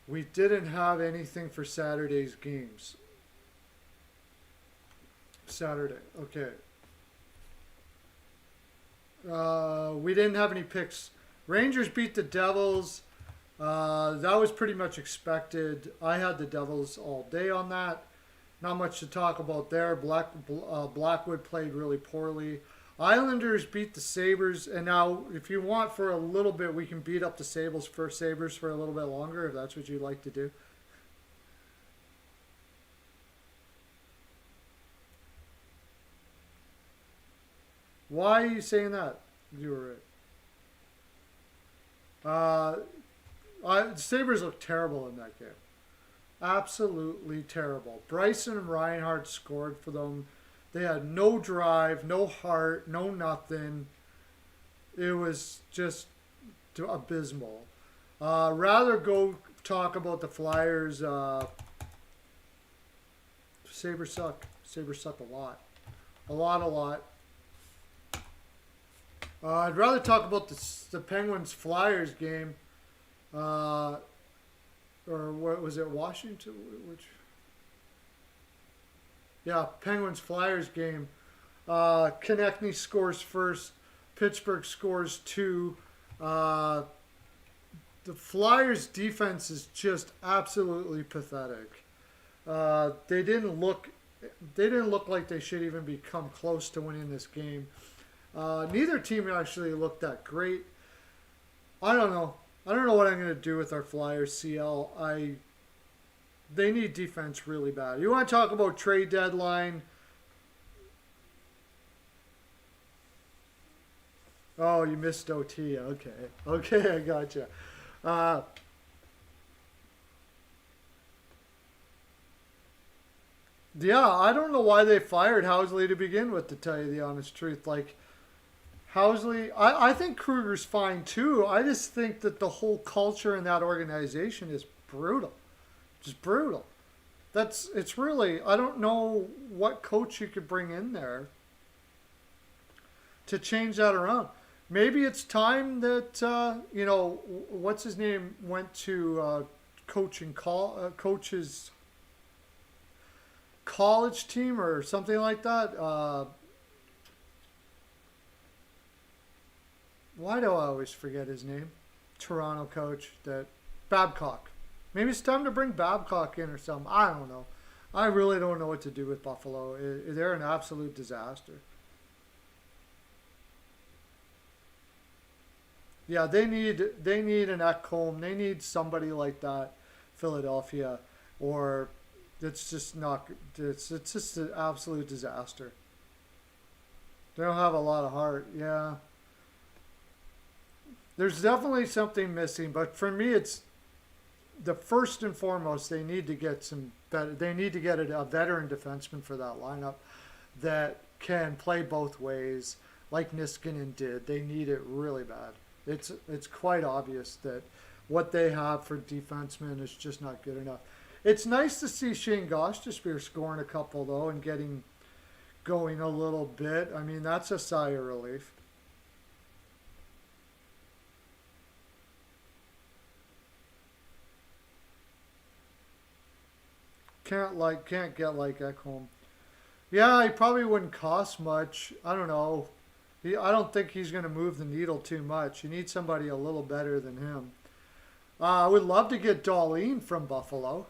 Speaker 1: anything for Saturday's games. Saturday. Okay. We didn't have any picks. Rangers beat the Devils. That was pretty much expected. I had the Devils all day on that. Not much to talk about there. Blackwood played really poorly. Islanders beat the Sabres, and now if you want for a little bit, we can beat up the Sabres for a little bit longer if that's what you'd like to do. Why are you saying that? You were right. Sabres looked terrible in that game. Absolutely terrible. Bryson and Reinhardt scored for them. They had no drive, no heart, no nothing. It was just abysmal. Rather go talk about the Flyers. Sabres suck. Sabres suck a lot. A lot. I'd rather talk about the Penguins-Flyers game. Or what was it, Washington? Penguins-Flyers game. Konechny scores first. Pittsburgh scores 2. The Flyers' defense is just absolutely pathetic. They didn't look like they should even be come close to winning this game. Neither team actually looked that great. I don't know what I'm going to do with our Flyers CL. They need defense really bad. You want to talk about trade deadline? Oh, you missed OT. Okay, I gotcha. Yeah, I don't know why they fired Housley to begin with, to tell you the honest truth. Like, Housley, I think Kruger's fine too. I just think that the whole culture in that organization is brutal. Just brutal. It's really, I don't know what coach you could bring in there to change that around. Maybe it's time that, what's his name went to coach's college team or something like that. Why do I always forget his name? Toronto coach, that Babcock. Maybe it's time to bring Babcock in or something. I don't know. I really don't know what to do with Buffalo. They're an absolute disaster. Yeah, they need an Ekholm. They need somebody like that, Philadelphia, or it's just not. It's just an absolute disaster. They don't have a lot of heart. Yeah. There's definitely something missing, but for me, it's the first and foremost. They need to get some better. They need to get a veteran defenseman for that lineup that can play both ways, like Niskanen did. They need it really bad. It's quite obvious that what they have for defensemen is just not good enough. It's nice to see Shane Gostisbehere scoring a couple though and getting going a little bit. I mean, that's a sigh of relief. Can't get like Ekholm. Yeah, he probably wouldn't cost much. I don't know. I don't think he's going to move the needle too much. You need somebody a little better than him. I would love to get Darlene from Buffalo.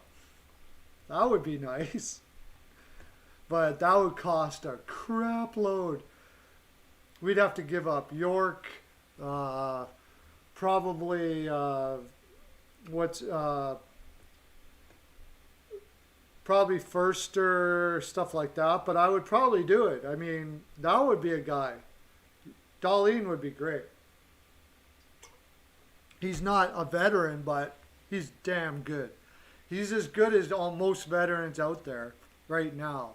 Speaker 1: That would be nice. But that would cost a crap load. we'd have to give up York, probably what's probably Firster, stuff like that. But I would probably do it. I mean, that would be a guy. Darlene would be great. He's not a veteran, but he's damn good. He's as good as most veterans out there right now.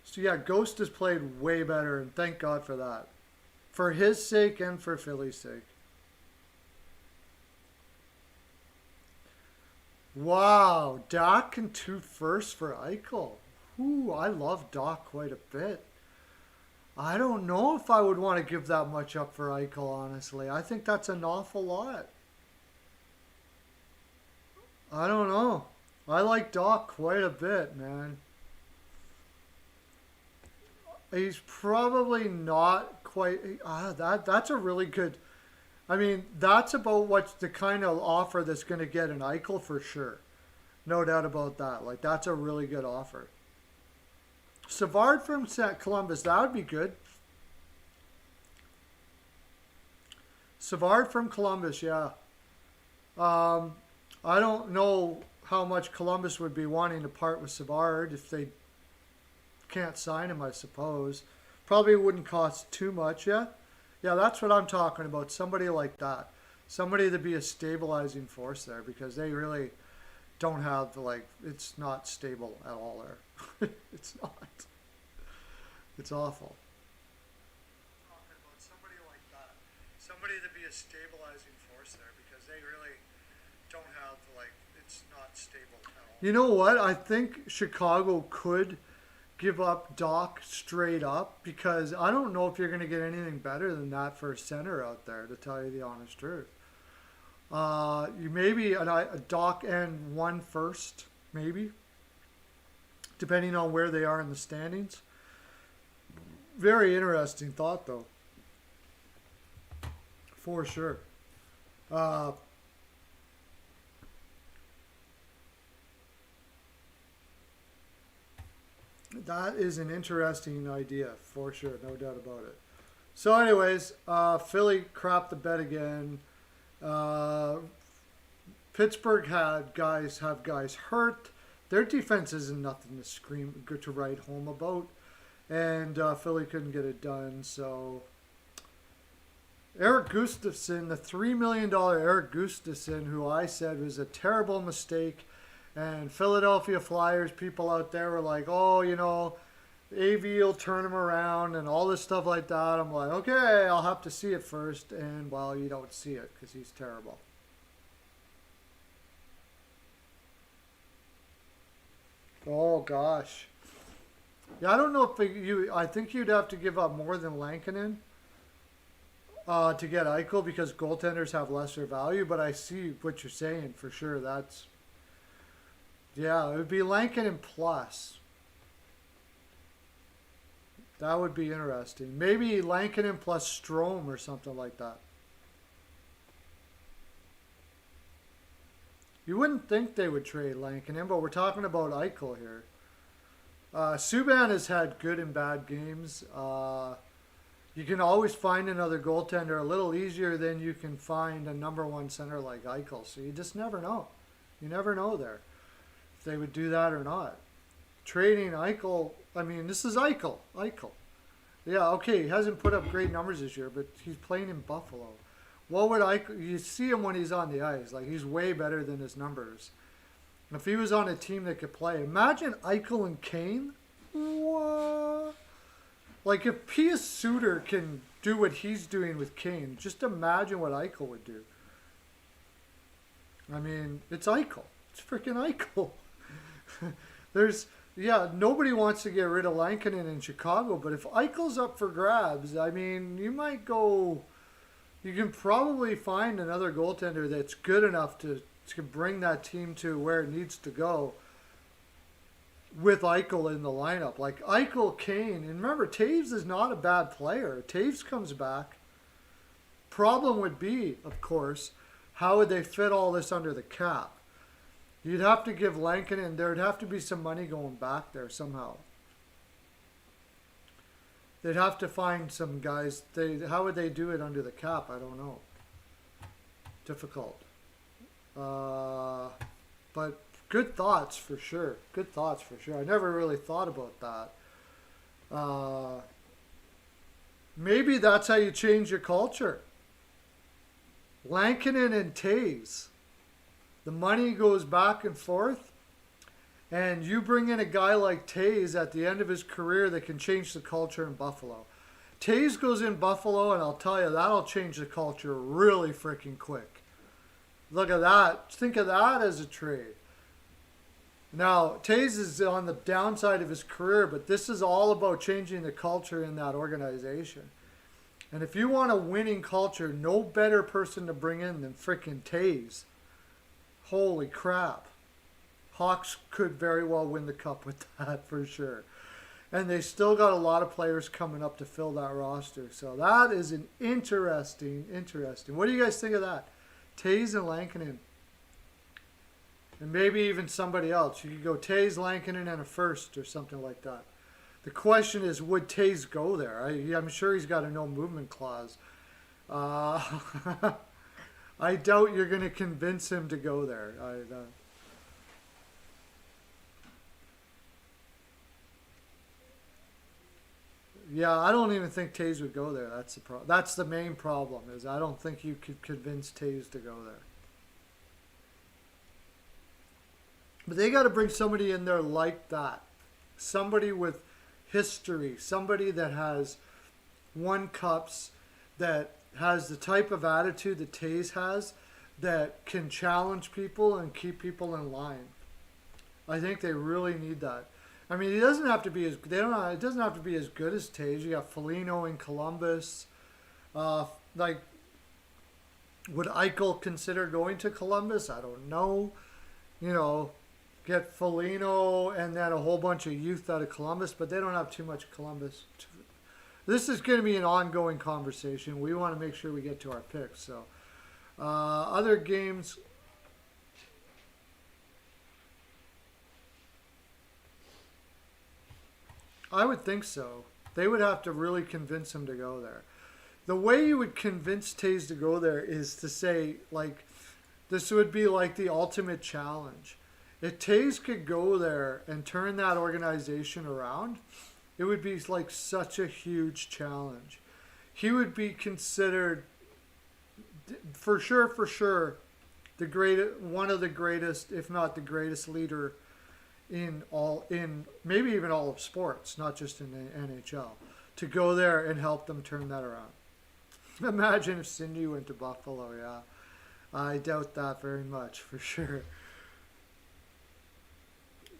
Speaker 1: So yeah, Ghost has played way better, and thank God for that. For his sake and for Philly's sake. Wow, Doc and 2 firsts for Eichel. Ooh, I love Doc quite a bit. I don't know if I would want to give that much up for Eichel, honestly. I think that's an awful lot. I don't know. I like Doc quite a bit, man. He's probably not quite. That's a really good. I mean, that's about what's the kind of offer that's going to get an Eichel for sure. No doubt about that. Like, that's a really good offer. Savard from Columbus, that would be good. Savard from Columbus, yeah. I don't know how much Columbus would be wanting to part with Savard if they can't sign him, I suppose. Probably wouldn't cost too much, yeah? Yeah, that's what I'm talking about. Somebody like that. Somebody to be a stabilizing force there, because they really don't have, like, it's not stable at all there. It's not. It's awful. Talking about somebody like that. Somebody to be a stabilizing force there, because they really don't have, like, it's not stable at all. You know what? I think Chicago could give up Doc straight up, because I don't know if you're going to get anything better than that for a center out there, to tell you the honest truth. You maybe a Doc and 1 first, maybe, depending on where they are in the standings. Very interesting thought, though, for sure. That is an interesting idea, for sure, no doubt about it. So anyways, Philly crapped the bed again. Pittsburgh have guys hurt. Their defense isn't nothing to write home about. And Philly couldn't get it done. So Eric Gustafsson, the $3 million Eric Gustafsson, who I said was a terrible mistake. And Philadelphia Flyers people out there were like, oh, you know, AV will turn him around and all this stuff like that. I'm like, okay, I'll have to see it first. And, well, you don't see it because he's terrible. Oh, gosh. Yeah, I don't know if I think you'd have to give up more than Lankinen to get Eichel, because goaltenders have lesser value. But I see what you're saying for sure. Yeah, it would be Lankinen plus. That would be interesting. Maybe Lankinen plus Strome or something like that. You wouldn't think they would trade Lankinen, but we're talking about Eichel here. Subban has had good and bad games. You can always find another goaltender a little easier than you can find a #1 center like Eichel. So you just never know. You never know there if they would do that or not. Trading Eichel, I mean, this is Eichel. Yeah, okay, he hasn't put up great numbers this year, but he's playing in Buffalo. What would Eichel, you see him when he's on the ice, like he's way better than his numbers. If he was on a team that could play, imagine Eichel and Kane. What? Like if Pius Suter can do what he's doing with Kane, just imagine what Eichel would do. I mean, it's Eichel. It's freaking Eichel. Nobody wants to get rid of Lankinen in Chicago, but if Eichel's up for grabs, I mean, you can probably find another goaltender that's good enough to bring that team to where it needs to go with Eichel in the lineup. Like Eichel, Kane, and remember, Taves is not a bad player. Taves comes back. Problem would be, of course, how would they fit all this under the cap? You'd have to give Lankinen, there'd have to be some money going back there somehow. They'd have to find some guys. How would they do it under the cap? I don't know. Difficult. But good thoughts for sure. Good thoughts for sure. I never really thought about that. Maybe that's how you change your culture. Lankinen and Taves. The money goes back and forth. And you bring in a guy like Taves at the end of his career that can change the culture in Buffalo. Taves goes in Buffalo, and I'll tell you, that'll change the culture really freaking quick. Look at that. Think of that as a trade. Now, Taves is on the downside of his career, but this is all about changing the culture in that organization. And if you want a winning culture, no better person to bring in than freaking Taves. Holy crap. Hawks could very well win the cup with that for sure. And they still got a lot of players coming up to fill that roster. So that is an interesting. What do you guys think of that? Taves and Lankinen. And maybe even somebody else. You could go Taves, Lankinen, and a first or something like that. The question is, would Taves go there? I'm sure he's got a no movement clause. I doubt you're going to convince him to go there. Yeah, I don't even think Taves would go there. That's the main problem, is I don't think you could convince Taves to go there. But they got to bring somebody in there like that. Somebody with history. Somebody that has won cups, that has the type of attitude that Taves has, that can challenge people and keep people in line. I think they really need that. I mean, he doesn't have to be it doesn't have to be as good as Taves. You got Foligno in Columbus. Like, would Eichel consider going to Columbus? I don't know. You know, get Foligno and then a whole bunch of youth out of Columbus, but they don't have too much Columbus. This is going to be an ongoing conversation. We want to make sure we get to our picks. So, other games. I would think so. They would have to really convince him to go there. The way you would convince Taves to go there is to say, like, this would be like the ultimate challenge. If Taves could go there and turn that organization around, it would be like such a huge challenge. He would be considered, for sure, one of the greatest, if not the greatest leader in maybe even all of sports, not just in the NHL, to go there and help them turn that around. Imagine if Cindy went to Buffalo. Yeah, I doubt that very much, for sure.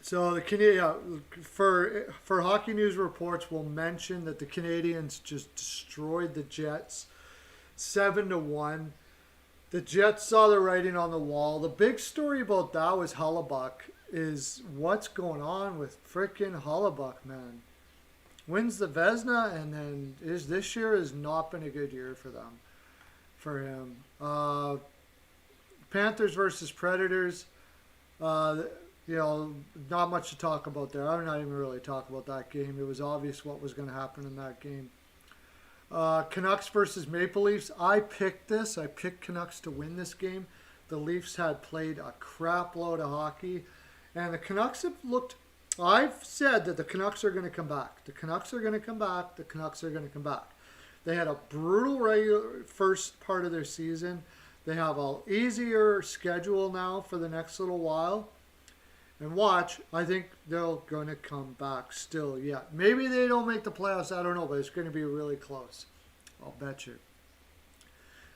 Speaker 1: So the Canadian, for Hockey News Reports, will mention that the Canadians just destroyed the Jets 7-1. The Jets saw the writing on the wall. The big story about that was Hellebuck. Is what's going on with frickin' Hellebuck, man. Wins the Vezina, and then this year has not been a good year for him. Panthers versus Predators. Not much to talk about there. I'm not even really talking about that game. It was obvious what was going to happen in that game. Canucks versus Maple Leafs. I picked this. I picked Canucks to win this game. The Leafs had played a crap load of hockey. And the Canucks have looked... I've said that the Canucks are going to come back. The Canucks are going to come back. The Canucks are going to come back. They had a brutal regular first part of their season. They have an easier schedule now for the next little while. And watch, I think they're going to come back still yet. Maybe they don't make the playoffs. I don't know, but it's going to be really close. I'll bet you.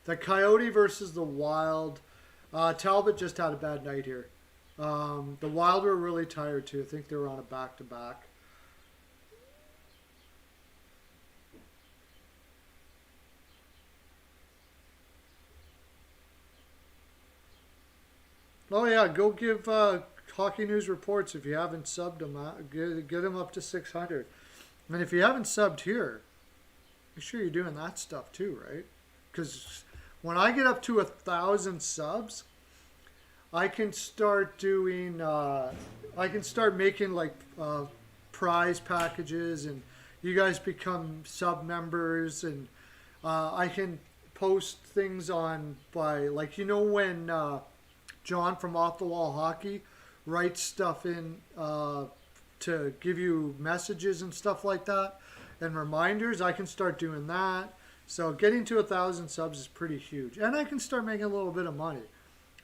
Speaker 1: The Coyote versus the Wild. Talbot just had a bad night here. The Wild were really tired too. I think they were on a back-to-back. Oh yeah, go give Hockey News Reports if you haven't subbed them. Get them up to 600. And if you haven't subbed here, make sure you're doing that stuff too, right? Because when I get up to 1,000 subs, I can start doing, I can start making like prize packages and you guys become sub members, and I can post things on by, like, you know, when John from Off the Wall Hockey writes stuff in to give you messages and stuff like that and reminders, I can start doing that. So getting to 1,000 subs is pretty huge, and I can start making a little bit of money.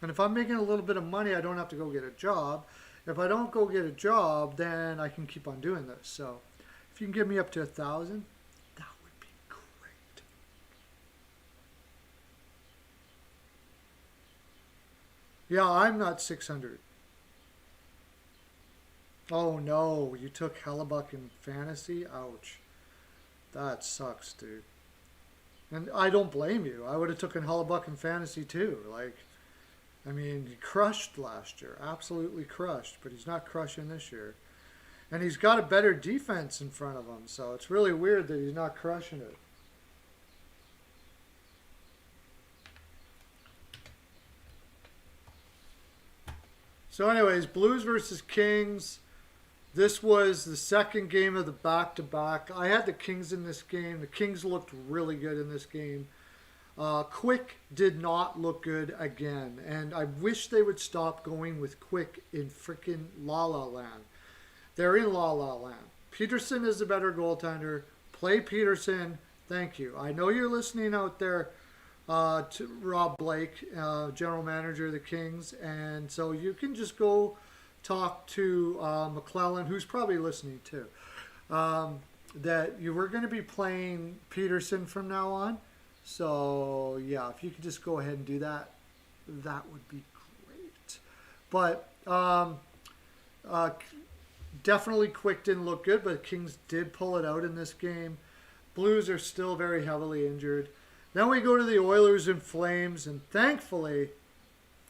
Speaker 1: And if I'm making a little bit of money, I don't have to go get a job. If I don't go get a job, then I can keep on doing this. So if you can get me up to 1,000, that would be great. Yeah, I'm not 600. Oh no, you took Hellebuck in fantasy? Ouch. That sucks, dude. And I don't blame you. I would have taken Hellebuck in fantasy too. Like, I mean, he crushed last year. Absolutely crushed. But he's not crushing this year. And he's got a better defense in front of him. So it's really weird that he's not crushing it. So anyways, Blues versus Kings. This was the second game of the back-to-back. I had the Kings in this game. The Kings looked really good in this game. Quick did not look good again. And I wish they would stop going with Quick in freaking La La Land. They're in La La Land. Peterson is a better goaltender. Play Peterson. Thank you. I know you're listening out there to Rob Blake, general manager of the Kings. And so you can just go talk to McClellan, who's probably listening too, that you were going to be playing Peterson from now on. So, yeah, if you could just go ahead and do that, that would be great. But definitely Quick didn't look good, but Kings did pull it out in this game. Blues are still very heavily injured. Then we go to the Oilers and Flames, and thankfully,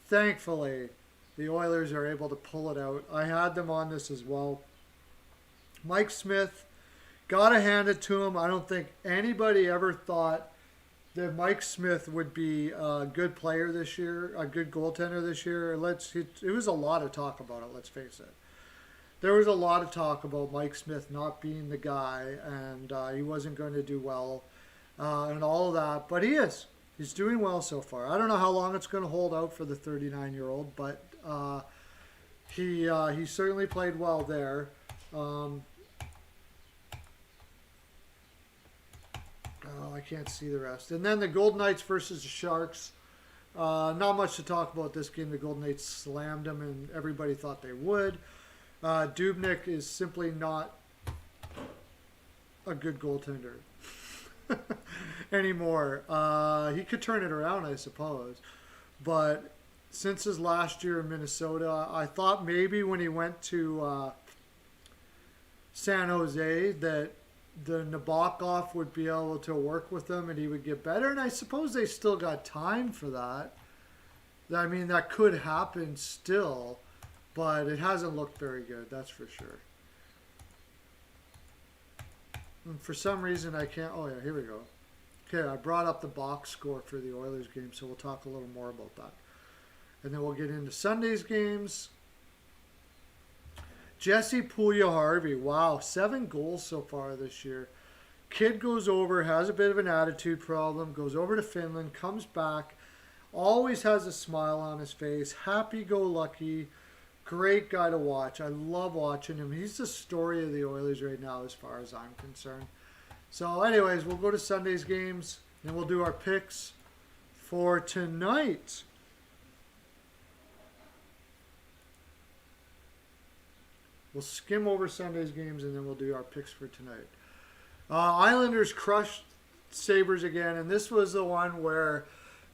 Speaker 1: the Oilers are able to pull it out. I had them on this as well. Mike Smith, gotta hand it to him. I don't think anybody ever thought that Mike Smith would be a good player this year, a good goaltender this year. It was a lot of talk about it, let's face it. There was a lot of talk about Mike Smith not being the guy, and he wasn't going to do well, and all of that. But he is. He's doing well so far. I don't know how long it's going to hold out for the 39-year-old, but he certainly played well there. I can't see the rest. And then the Golden Knights versus the Sharks. Not much to talk about this game. The Golden Knights slammed them, and everybody thought they would. Dubnyk is simply not a good goaltender anymore. He could turn it around, I suppose. But since his last year in Minnesota, I thought maybe when he went to San Jose that the Nabokov would be able to work with him and he would get better. And I suppose they still got time for that. I mean, that could happen still, but it hasn't looked very good, that's for sure. And for some reason I can't, oh yeah, here we go. Okay, I brought up the box score for the Oilers game, so we'll talk a little more about that. And then we'll get into Sunday's games. Jesse Puljujarvi, wow, 7 goals so far this year. Kid goes over, has a bit of an attitude problem, goes over to Finland, comes back, always has a smile on his face, happy-go-lucky, great guy to watch. I love watching him. He's the story of the Oilers right now as far as I'm concerned. So anyways, we'll go to Sunday's games, and we'll do our picks for tonight. We'll skim over Sunday's games, and then we'll do our picks for tonight. Islanders crushed Sabres again, and this was the one where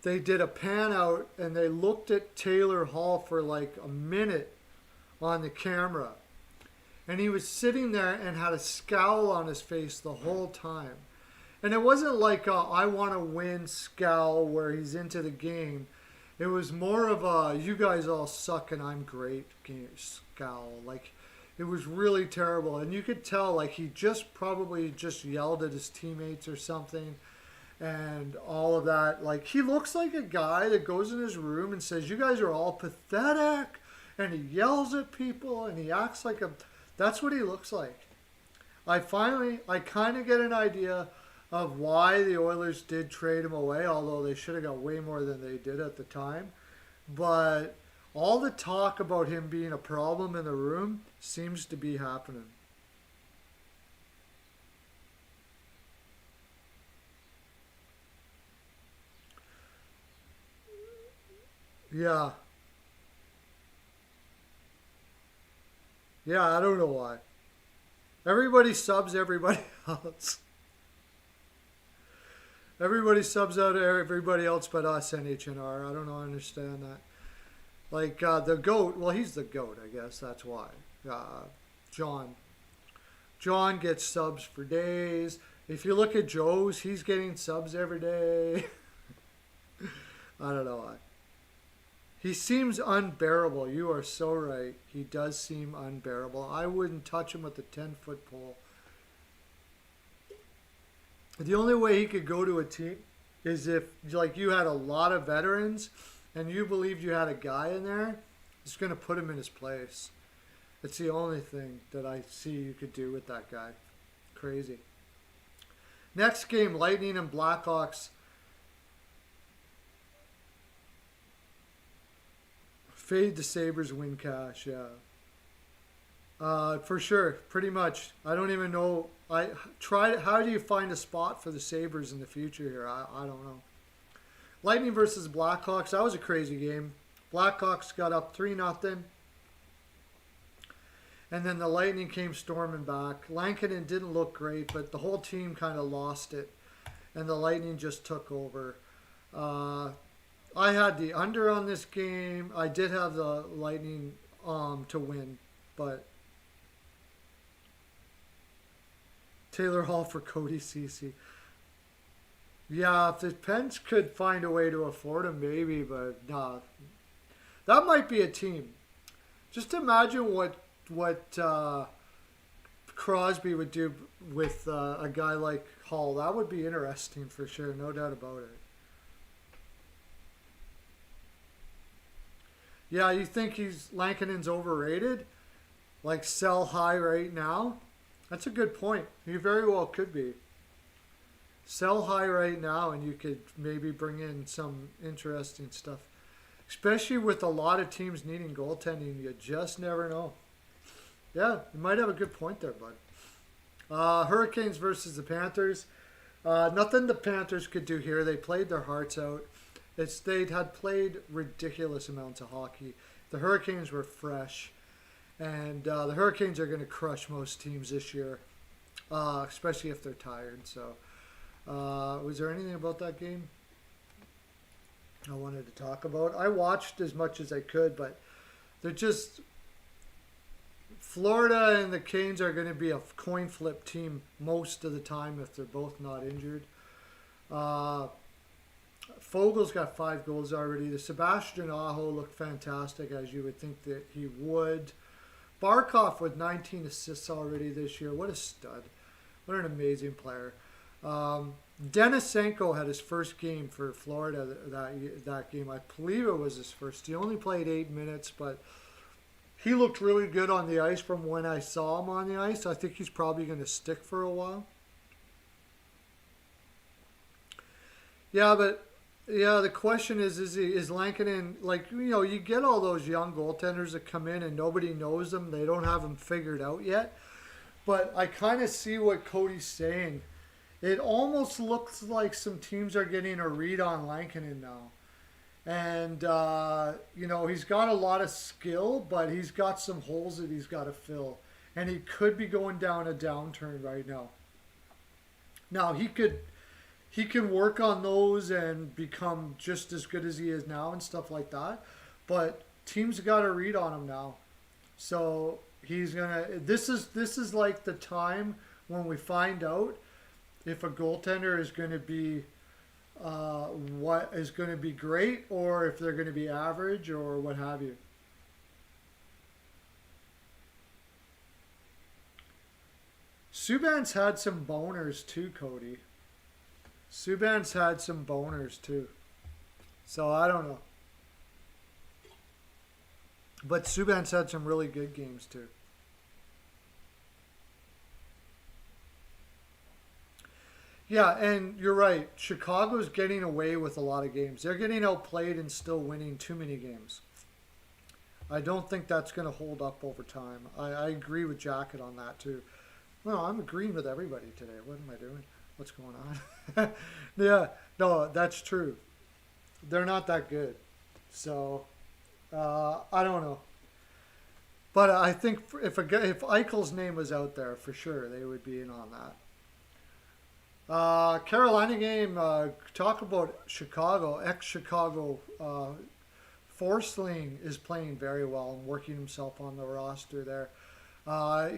Speaker 1: they did a pan out, and they looked at Taylor Hall for like a minute on the camera. And he was sitting there and had a scowl on his face the whole time. And it wasn't like a I want to win scowl where he's into the game. It was more of a you guys all suck and I'm great scowl. Like, it was really terrible. And you could tell like he probably just yelled at his teammates or something and all of that. Like, he looks like a guy that goes in his room and says, you guys are all pathetic. And he yells at people and he acts like a... That's what he looks like. I kind of get an idea of why the Oilers did trade him away, although they should have got way more than they did at the time. But all the talk about him being a problem in the room seems to be happening. Yeah. Yeah, I don't know why. Everybody subs everybody else. Everybody subs out everybody else but us, NHNR. I don't know, I understand that. Like the GOAT, well, he's the GOAT, I guess. That's why. John. John gets subs for days. If you look at Joe's, he's getting subs every day. I don't know why. He seems unbearable. You are so right. He does seem unbearable. I wouldn't touch him with a 10-foot pole. The only way he could go to a team is if, like, you had a lot of veterans and you believed you had a guy in there, it's going to put him in his place. It's the only thing that I see you could do with that guy. Crazy. Next game, Lightning and Blackhawks. Fade the Sabres, win cash, yeah. For sure, pretty much. I don't even know. How do you find a spot for the Sabres in the future here? I don't know. Lightning versus Blackhawks. That was a crazy game. Blackhawks got up 3-0. And then the Lightning came storming back. Lankinen didn't look great, but the whole team kind of lost it. And the Lightning just took over. I had the under on this game. I did have the Lightning to win, but Taylor Hall for Cody Ceci. Yeah, if the Pens could find a way to afford him, maybe, but nah. That might be a team. Just imagine what Crosby would do with a guy like Hall. That would be interesting for sure, no doubt about it. Yeah, you think Lankinen's overrated? Like sell high right now? That's a good point. He very well could be. Sell high right now and you could maybe bring in some interesting stuff. Especially with a lot of teams needing goaltending, you just never know. Yeah, you might have a good point there, bud. Hurricanes versus the Panthers. Nothing the Panthers could do here. They played their hearts out. They had played ridiculous amounts of hockey. The Hurricanes were fresh. And the Hurricanes are going to crush most teams this year, especially if they're tired. So, was there anything about that game I wanted to talk about? I watched as much as I could, but they're just... Florida and the Canes are going to be a coin flip team most of the time if they're both not injured. Fogel's got 5 goals already. The Sebastian Aho looked fantastic, as you would think that he would. Barkov with 19 assists already this year. What a stud. What an amazing player. Denisenko had his first game for Florida that game. I believe it was his first. He only played 8 minutes, but he looked really good on the ice from when I saw him on the ice. I think he's probably going to stick for a while. Yeah, but... Yeah, the question is Lankinen, like, you get all those young goaltenders that come in and nobody knows them. They don't have them figured out yet. But I kind of see what Cody's saying. It almost looks like some teams are getting a read on Lankinen now. And, he's got a lot of skill, but he's got some holes that he's got to fill. And he could be going down a downturn right now. Now, he can work on those and become just as good as he is now and stuff like that. But teams got a read on him now. So he's gonna. This is like the time when we find out if a goaltender is going to be what is going to be great or if they're going to be average or what have you. Subban's had some boners too, Cody. Subban's had some boners too. So I don't know. But Subban's had some really good games too. Yeah, and you're right. Chicago's getting away with a lot of games. They're getting outplayed and still winning too many games. I don't think that's going to hold up over time. I agree with Jacket on that too. Well, I'm agreeing with everybody today. What am I doing? What's going on? Yeah, no, that's true. They're not that good. So, I don't know. But I think if Eichel's name was out there, for sure, they would be in on that. Carolina game, talk about Chicago, ex-Chicago. Forsling is playing very well and working himself on the roster there.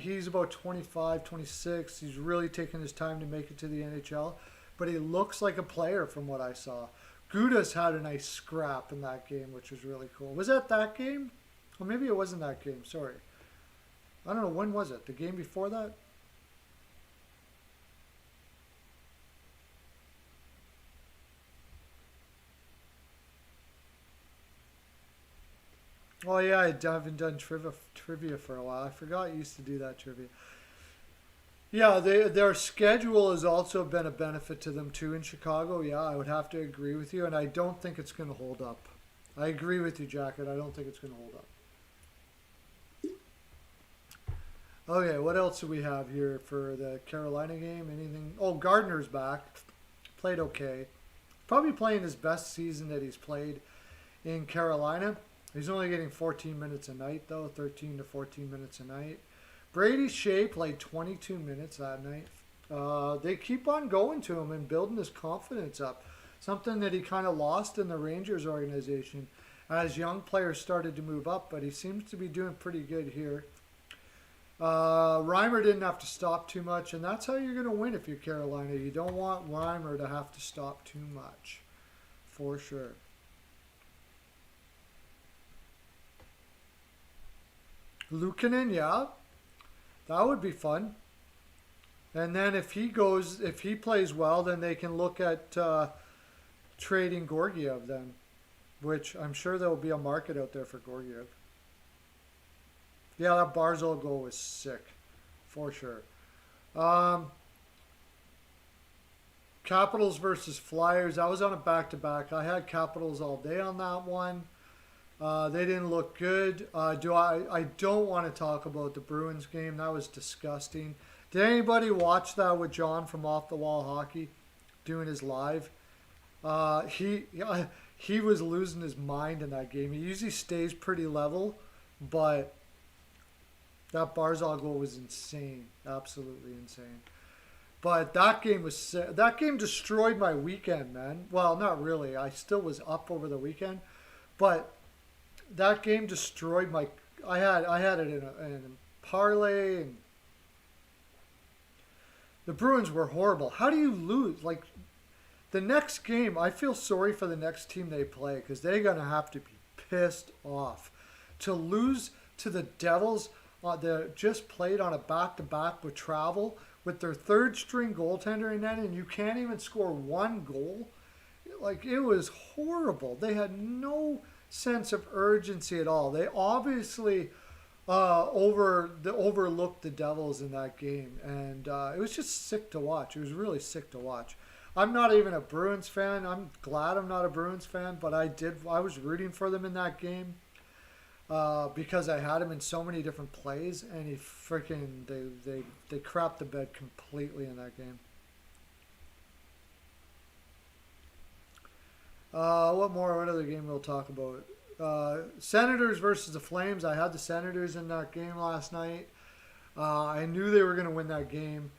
Speaker 1: He's about 25, 26. He's really taking his time to make it to the NHL, but he looks like a player from what I saw. Gudas had a nice scrap in that game, which was really cool. Was that game? Or maybe it wasn't that game. Sorry. I don't know. When was it? The game before that? Oh yeah, I haven't done trivia for a while. I forgot you used to do that trivia. Yeah, their schedule has also been a benefit to them too in Chicago. Yeah, I would have to agree with you, and I don't think it's going to hold up. I agree with you, Jacket. I don't think it's going to hold up. Okay, what else do we have here for the Carolina game? Anything? Oh, Gardner's back. Played okay. Probably playing his best season that he's played in Carolina. He's only getting 14 minutes a night, though, 13 to 14 minutes a night. Brady Shea played 22 minutes that night. They keep on going to him and building his confidence up. Something that he kind of lost in the Rangers organization as young players started to move up, but he seems to be doing pretty good here. Reimer didn't have to stop too much, and that's how you're going to win if you're Carolina. You don't want Reimer to have to stop too much, for sure. Luukkonen, yeah, that would be fun. And then if he plays well, then they can look at trading Georgiev then, which I'm sure there will be a market out there for Georgiev. Yeah, that Barzal goal was sick, for sure. Capitals versus Flyers. I was on a back-to-back. I had Capitals all day on that one. They didn't look good. I don't want to talk about the Bruins game. That was disgusting. Did anybody watch that with John from Off the Wall Hockey doing his live? He was losing his mind in that game. He usually stays pretty level, but that Barzal goal was insane. Absolutely insane. But that game destroyed my weekend, man. Well, not really. I still was up over the weekend, but that game destroyed my. I had it in a parlay, and the Bruins were horrible. How do you lose? Like the next game, I feel sorry for the next team they play because they're gonna have to be pissed off to lose to the Devils. They just played on a back-to-back with travel with their third-string goaltender in that, and you can't even score one goal. Like it was horrible. They had no sense of urgency at all. They obviously overlooked the Devils in that game, and it was just sick to watch. It was really sick to watch. I'm not even a Bruins fan. I'm glad I'm not a Bruins fan, but I was rooting for them in that game because I had him in so many different plays, and they crapped the bed completely in that game. What other game we'll talk about? Senators versus the Flames. I had the Senators in that game last night. I knew they were going to win that game,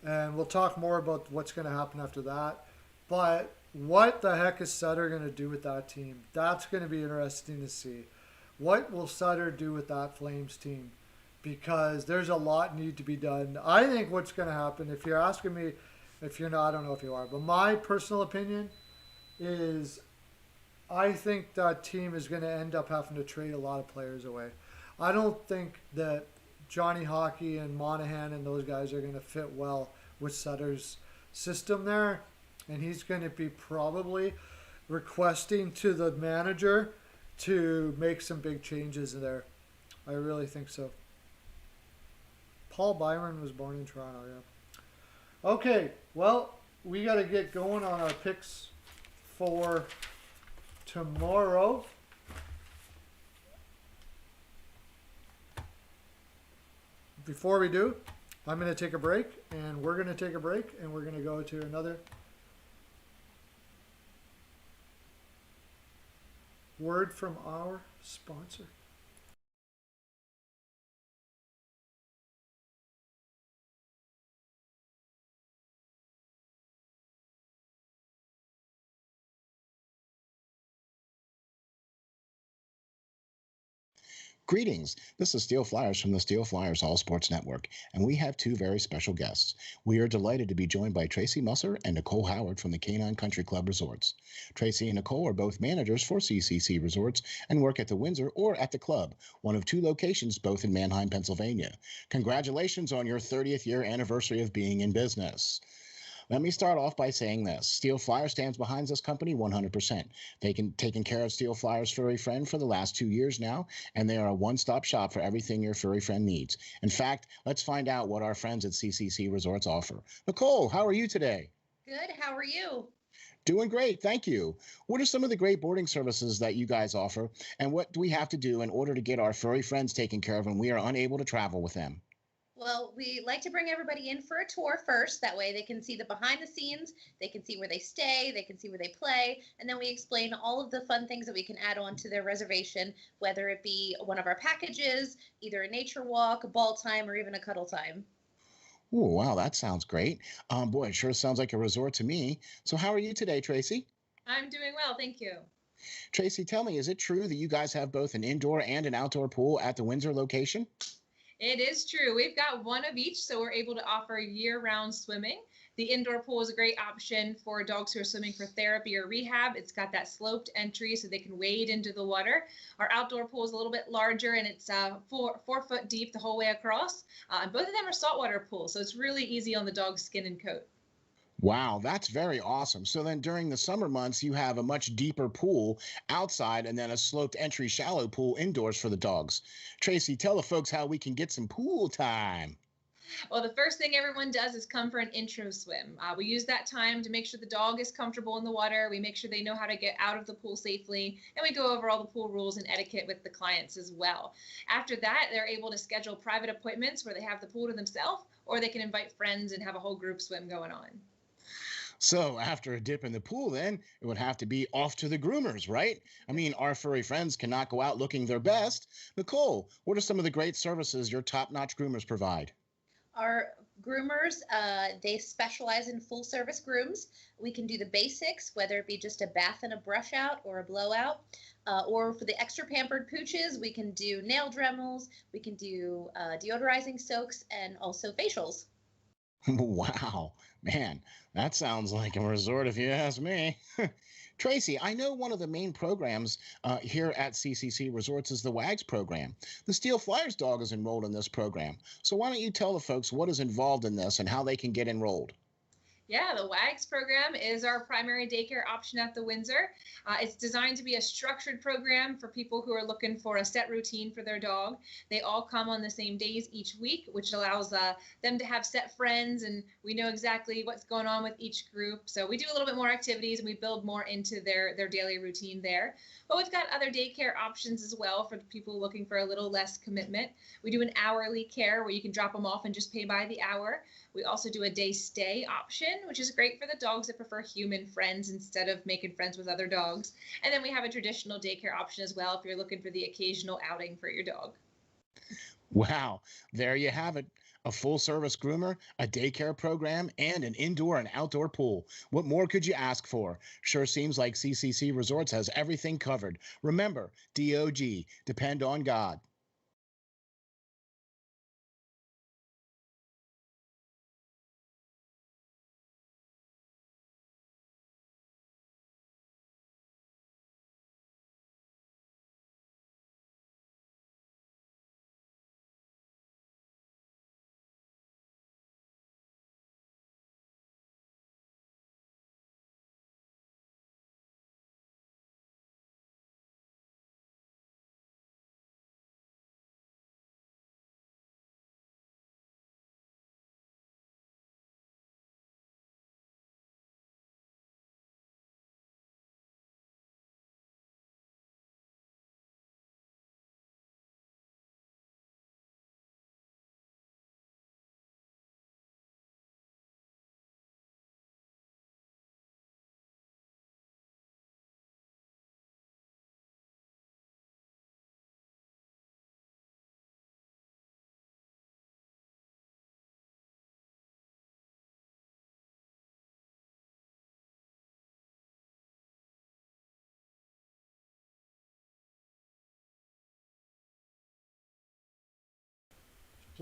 Speaker 1: and we'll talk more about what's going to happen after that. But what the heck is Sutter going to do with that team? That's going to be interesting to see. What will Sutter do with that Flames team? Because there's a lot need to be done. I think what's going to happen, if you're asking me, if you're not, I don't know if you are, but my personal opinion is I think that team is going to end up having to trade a lot of players away. I don't think that Johnny Hockey and Monahan and those guys are going to fit well with Sutter's system there. And he's going to be probably requesting to the manager to make some big changes there. I really think so. Paul Byron was born in Toronto, yeah. Okay, well, we got to get going on our picks for tomorrow. Before we do, I'm going to take a break, and we're going to take a break, and we're going to go to another word from our sponsor.
Speaker 2: Greetings. This is Steel Flyers from the Steel Flyers All Sports Network, and we have two very special guests. We are delighted to be joined by Tracy Musser and Nicole Howard from the Canine Country Club Resorts. Tracy and Nicole are both managers for CCC Resorts and work at the Windsor or at the club, one of two locations both in Manheim, Pennsylvania. Congratulations on your 30th year anniversary of being in business. Let me start off by saying this. Steel Flyer stands behind this company 100%. They've taken care of Steel Flyer's furry friend for the last 2 years now, and they are a one-stop shop for everything your furry friend needs. In fact, let's find out what our friends at CCC Resorts offer. Nicole, how are you today?
Speaker 3: Good. How are you?
Speaker 2: Doing great, thank you. What are some of the great boarding services that you guys offer, and what do we have to do in order to get our furry friends taken care of when we are unable to travel with them?
Speaker 3: Well, we like to bring everybody in for a tour first. That way they can see the behind the scenes, they can see where they stay, they can see where they play, and then we explain all of the fun things that we can add on to their reservation, whether it be one of our packages, either a nature walk, a ball time, or even a cuddle time.
Speaker 2: Oh, wow, that sounds great. Boy, it sure sounds like a resort to me. So how are you today, Tracy?
Speaker 4: I'm doing well, thank you.
Speaker 2: Tracy, tell me, is it true that you guys have both an indoor and an outdoor pool at the Windsor location?
Speaker 4: It is true. We've got one of each, so we're able to offer year-round swimming. The indoor pool is a great option for dogs who are swimming for therapy or rehab. It's got that sloped entry so they can wade into the water. Our outdoor pool is a little bit larger, and it's 4 foot deep the whole way across. And both of them are saltwater pools, so it's really easy on the dog's skin and coat.
Speaker 2: Wow, that's very awesome. So then during the summer months, you have a much deeper pool outside and then a sloped entry shallow pool indoors for the dogs. Tracy, tell the folks how we can get some pool time.
Speaker 4: Well, the first thing everyone does is come for an intro swim. We use that time to make sure the dog is comfortable in the water. We make sure they know how to get out of the pool safely, and we go over all the pool rules and etiquette with the clients as well. After that, they're able to schedule private appointments where they have the pool to themselves, or they can invite friends and have a whole group swim going on.
Speaker 2: So after a dip in the pool, then it would have to be off to the groomers, right? I mean, our furry friends cannot go out looking their best. Nicole, what are some of the great services your top-notch groomers provide?
Speaker 3: Our groomers, they specialize in full service grooms. We can do the basics, whether it be just a bath and a brush out or a blowout. Or for the extra pampered pooches, we can do nail dremels, we can do deodorizing soaks, and also facials.
Speaker 2: Wow, man, that sounds like a resort if you ask me. Tracy, I know one of the main programs here at CCC Resorts is the WAGS program. The Steel Flyers dog is enrolled in this program. So why don't you tell the folks what is involved in this and how they can get enrolled?
Speaker 4: Yeah, the WAGS program is our primary daycare option at the Windsor. It's designed to be a structured program for people who are looking for a set routine for their dog. They all come on the same days each week, which allows them to have set friends, and we know exactly what's going on with each group. So we do a little bit more activities, and we build more into their daily routine there. But we've got other daycare options as well for the people looking for a little less commitment. We do an hourly care where you can drop them off and just pay by the hour. We also do a day stay option, which is great for the dogs that prefer human friends instead of making friends with other dogs. And then we have a traditional daycare option as well if you're looking for the occasional outing for your dog.
Speaker 2: Wow, there you have it. A full service groomer, a daycare program, and an indoor and outdoor pool. What more could you ask for? Sure seems like CCC Resorts has everything covered. Remember, DOG, depend on God.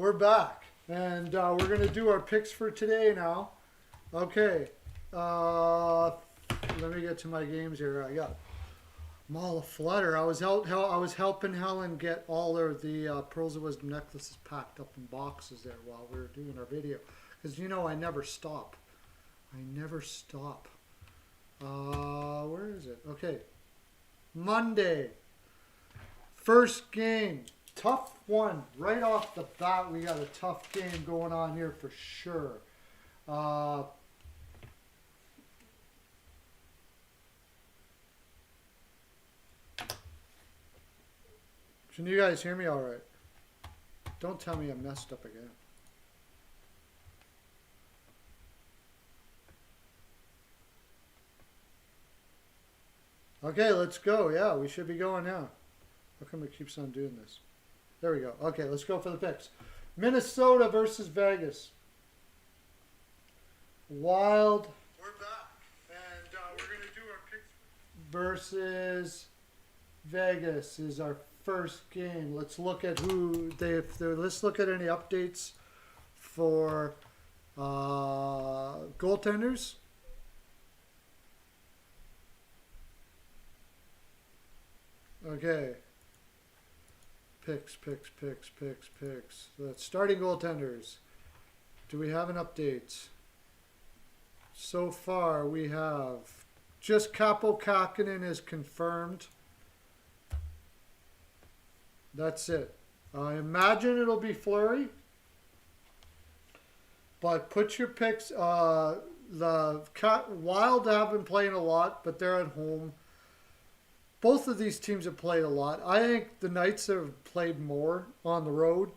Speaker 1: We're back, and we're going to do our picks for today now. Okay, let me get to my games here. I'm all aflutter. I was helping Helen get all of the pearls of wisdom necklaces packed up in boxes there while we were doing our video, because you know I never stop. Where is it? Okay, Monday, first game. Tough one. Right off the bat, we got a tough game going on here for sure. Can you guys hear me all right? Don't tell me I messed up again. Okay, let's go. Yeah, we should be going now. How come it keeps on doing this? There we go. Okay, let's go for the picks. Minnesota versus Vegas. Wild. We're back. And we're going to do our picks. Versus Vegas is our first game. Let's look at let's look at any updates for goaltenders. Okay. Picks. That's starting goaltenders. Do we have an update? So far, we have just Capo Kakinen is confirmed. That's it. I imagine it'll be Fleury. But put your picks. The Wild have been playing a lot, but they're at home. Both of these teams have played a lot. I think the Knights have played more on the road.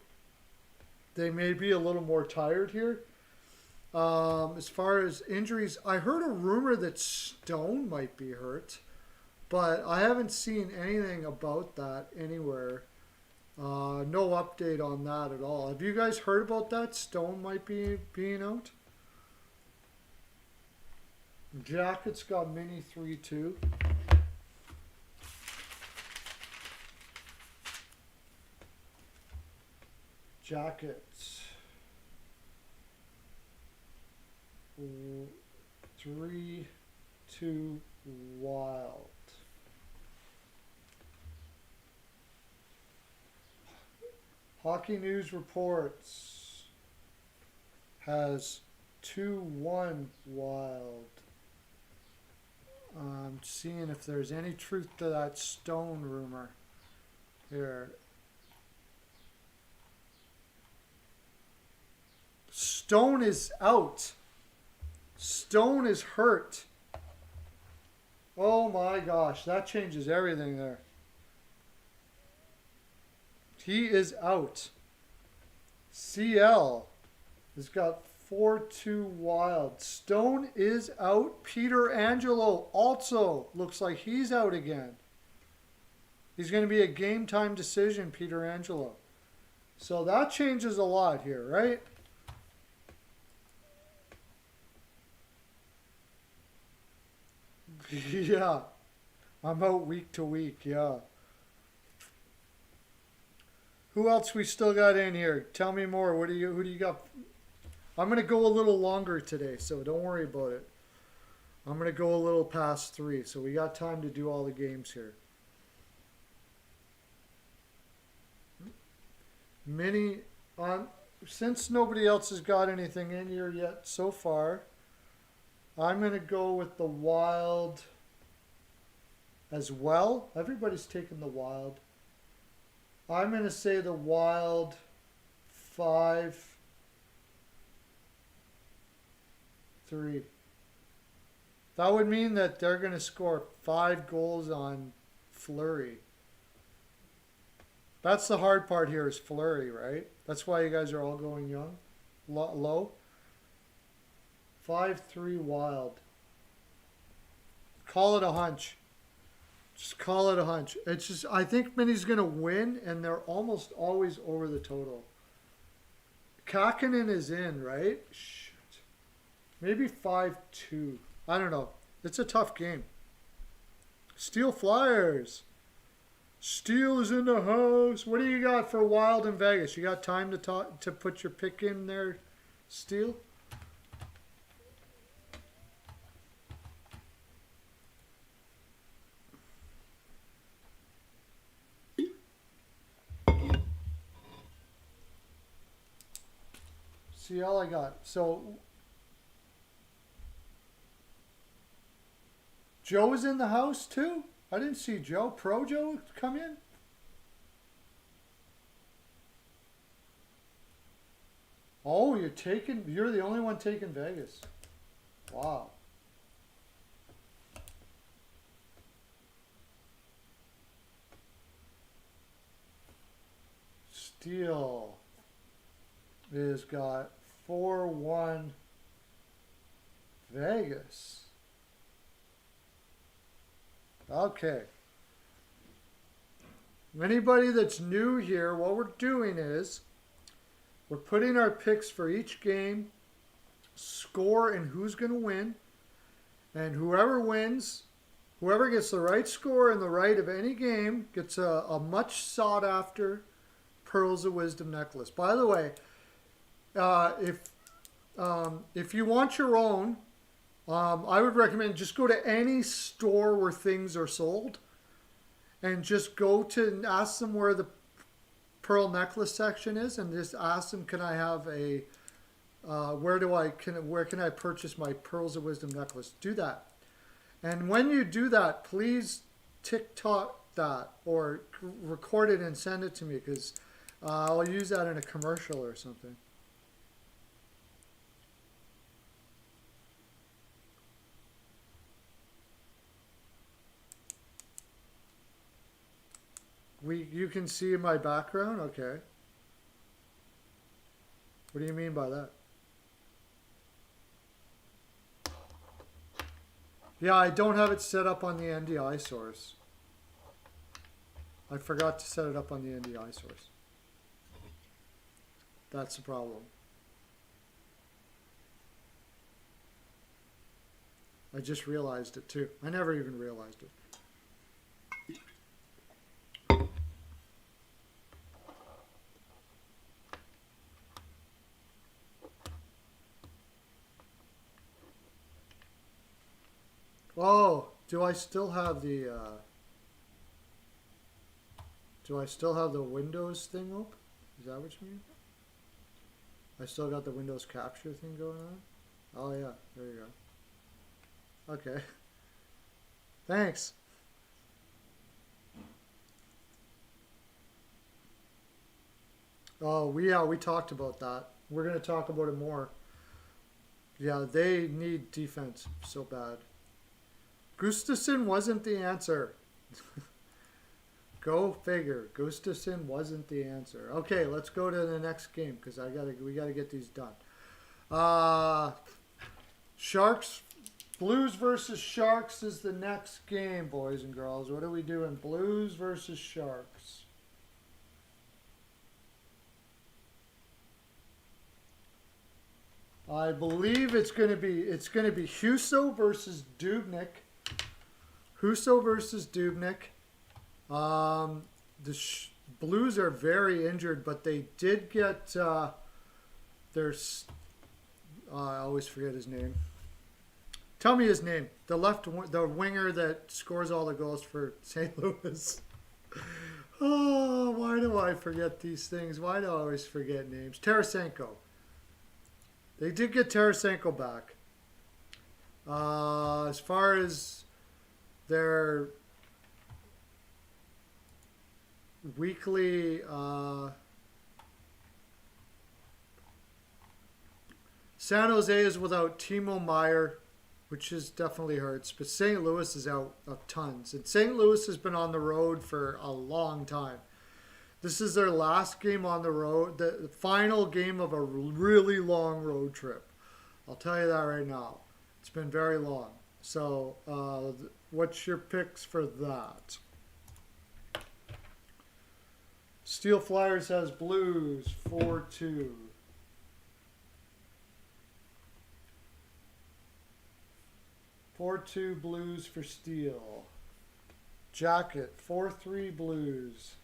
Speaker 1: They may be a little more tired here. As far as injuries, I heard a rumor that Stone might be hurt, but I haven't seen anything about that anywhere. No update on that at all. Have you guys heard about that? Stone might be being out. Jackets got mini 3-2. Jackets 3-2 Wild. Hockey News Reports has 2-1 Wild. I'm seeing if there's any truth to that Stone rumor here. Stone is out. Stone is hurt. Oh my gosh, that changes everything there. He is out. CL has got 4-2 Wild. Stone is out. Peter Angelo also looks like he's out again. He's going to be a game time decision, Peter Angelo. So that changes a lot here, right? Yeah, I'm out week to week, yeah. Who else we still got in here? Tell me more. Who do you got? I'm going to go a little longer today, so don't worry about it. I'm going to go a little past 3, so we got time to do all the games here. Since nobody else has got anything in here yet so far, I'm going to go with the Wild as well. Everybody's taking the Wild. I'm going to say the Wild 5-3. That would mean that they're going to score 5 goals on Fleury. That's the hard part here is Fleury, right? That's why you guys are all going young, low. 5-3 Wild. Call it a hunch. Just call it a hunch. It's just, I think Minnie's going to win, and they're almost always over the total. Kakinen is in, right? Shoot. Maybe 5-2. I don't know. It's a tough game. Steel Flyers. Steel is in the house. What do you got for Wild in Vegas? You got time to put your pick in there, Steel? See, all I got. So, Joe is in the house too? I didn't see Joe. Pro Joe come in? Oh, you're the only one taking Vegas. Wow. Steel is got 4-1 Vegas. Okay. Anybody that's new here, what we're doing is we're putting our picks for each game, score, and who's going to win. And whoever wins, whoever gets the right score and the right of any game gets a much sought after Pearls of Wisdom necklace. By the way, if you want your own, I would recommend just go to any store where things are sold and just go to and ask them where the pearl necklace section is and just ask them, can I have a, where can I purchase my Pearls of Wisdom necklace? Do that. And when you do that, please TikTok that or record it and send it to me because I'll use that in a commercial or something. You can see my background? Okay. What do you mean by that? Yeah, I don't have it set up on the NDI source. I forgot to set it up on the NDI source. That's the problem. I just realized it too. I never even realized it. Oh, do I still have the Windows thing open? Is that what you mean? I still got the Windows capture thing going on? Oh yeah, there you go. Okay. Thanks. Oh, we talked about that. We're going to talk about it more. Yeah, they need defense so bad. Gustafsson wasn't the answer. Go figure. Gustafsson wasn't the answer. Okay, let's go to the next game because we gotta get these done. Blues versus Sharks is the next game, boys and girls. What are we doing? Blues versus Sharks. I believe it's gonna be Husso versus Dubnyk. Husso versus Dubnyk. The Blues are very injured, but they did get I always forget his name. Tell me his name. The winger that scores all the goals for St. Louis. Oh, why do I forget these things? Why do I always forget names? Tarasenko. They did get Tarasenko back. As far as their weekly San Jose is without Timo Meier, which is definitely hurts, but St. Louis is out of tons. And St. Louis has been on the road for a long time. This is their last game on the road, the final game of a really long road trip. I'll tell you that right now. It's been very long. So, what's your picks for that? Steel Flyers has Blues 4-2. Blues for Steel. Jacket, 4-3 Blues.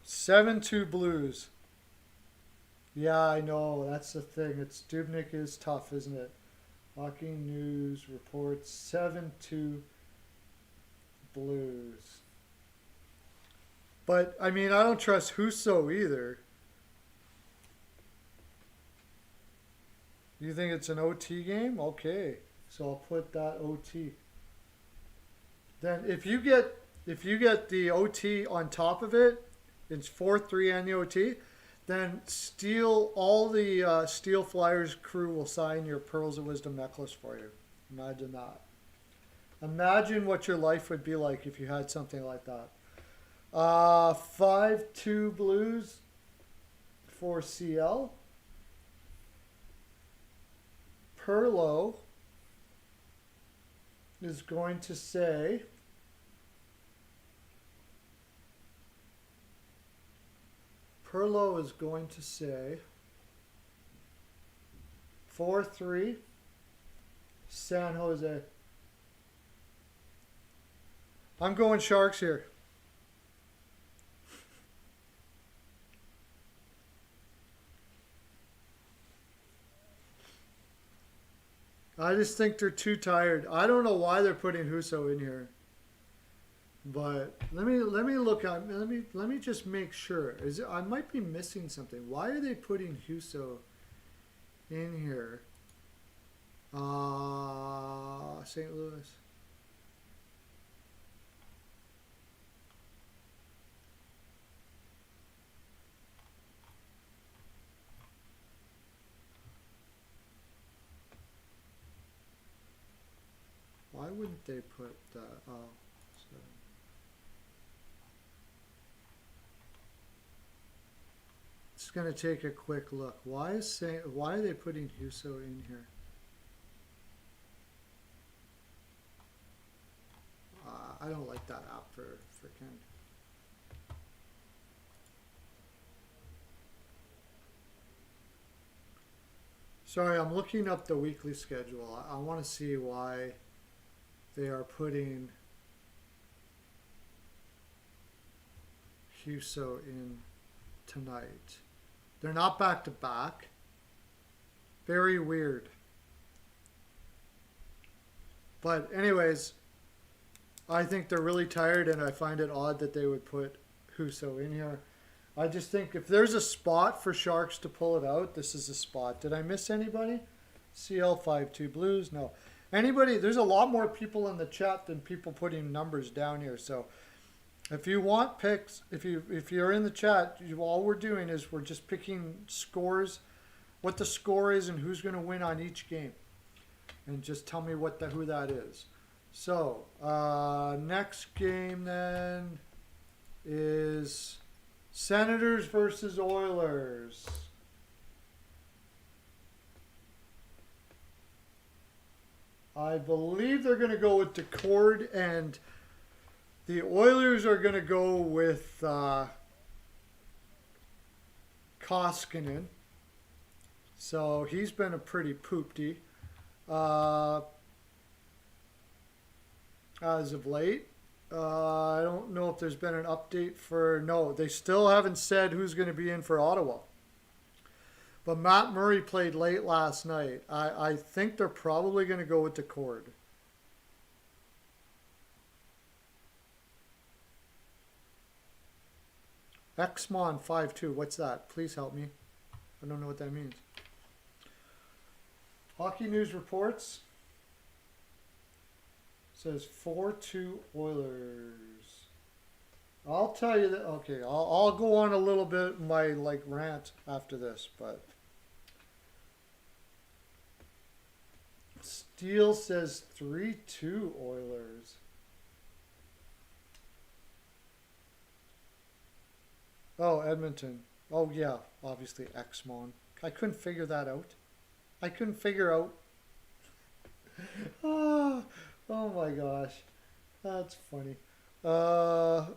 Speaker 1: Seven two Blues. Yeah, I know. That's the thing. It's Dubnik is tough, isn't it? Hockey News reports 7-2 Blues. But I mean, I don't trust Husso either. You think it's an OT game? Okay, so I'll put that OT. Then if you get the OT on top of it, it's 4-3 and the OT. Then all the Steel Flyers crew will sign your Pearls of Wisdom necklace for you. Imagine that. Imagine what your life would be like if you had something like that. 5-2 Blues for CL. Pearlo is going to say Pearlo is going to say 4-3 San Jose. I'm going Sharks here. I just think they're too tired. I don't know why they're putting Husso in here. But let me look at let me just make sure. I might be missing something. Why are they putting Husso in here? St. Louis. Why wouldn't they put that? Oh, so. Just gonna take a quick look. Why are they putting Husso in here? I don't like that app for Ken. Sorry, I'm looking up the weekly schedule. I want to see why they are putting Husso in tonight. They're not back to back. Very weird. But anyways, I think they're really tired, and I find it odd that they would put Husso in here. I just think if there's a spot for Sharks to pull it out, this is a spot. Did I miss anybody? CL52 Blues? No. Anybody? There's a lot more people in the chat than people putting numbers down here. So if you want picks, if you're in the chat, all we're doing is we're just picking scores, what the score is, and who's going to win on each game, and just tell me who that is. So next game then is Senators versus Oilers. I believe they're going to go with Decord, and the Oilers are going to go with Koskinen. So he's been a pretty poopty as of late. I don't know if there's been an update for... No, they still haven't said who's going to be in for Ottawa. But Matt Murray played late last night. I think they're probably going to go with Decord. Xmon 5-2. What's that? Please help me. I don't know what that means. Hockey News reports. Says 4-2 Oilers. I'll tell you that. Okay, I'll go on a little bit my rant after this, but Steele says 3-2 Oilers. Oh, Edmonton. Oh yeah, obviously Xmon. I couldn't figure that out. I couldn't figure out. Oh my gosh, that's funny. So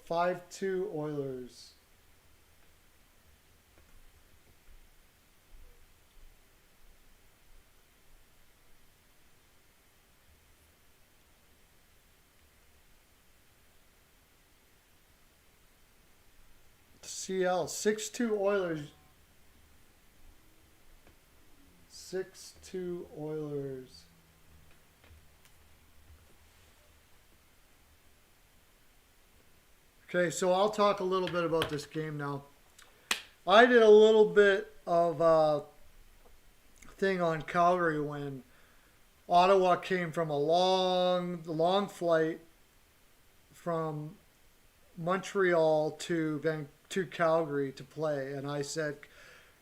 Speaker 1: 5-2 Oilers. CL. 6-2 Oilers. 6-2 Oilers. Okay, so I'll talk a little bit about this game now. I did a little bit of thing on Calgary when Ottawa came from a long flight from Montreal to Calgary to play, and I said,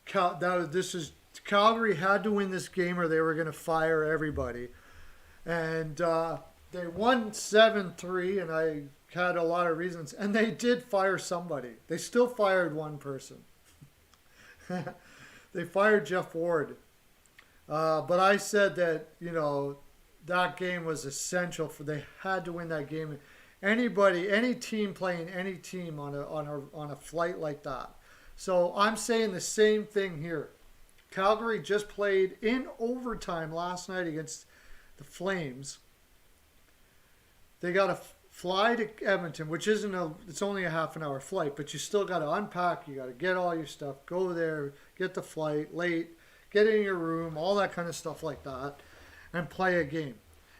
Speaker 1: Calgary had to win this game or they were going to fire everybody, and they won 7-3, and I had a lot of reasons, and they did fire somebody. They still fired one person. They fired Jeff Ward. But I said that, that game was essential they had to win that game. Any team playing any team on a flight like that. So I'm saying the same thing here. Calgary just played in overtime last night against the Flames. They got to fly to Edmonton, which it's only a half an hour flight, but you still got to unpack. You got to get all your stuff, go there, get the flight late, get in your room, all that kind of stuff like that, and play a game.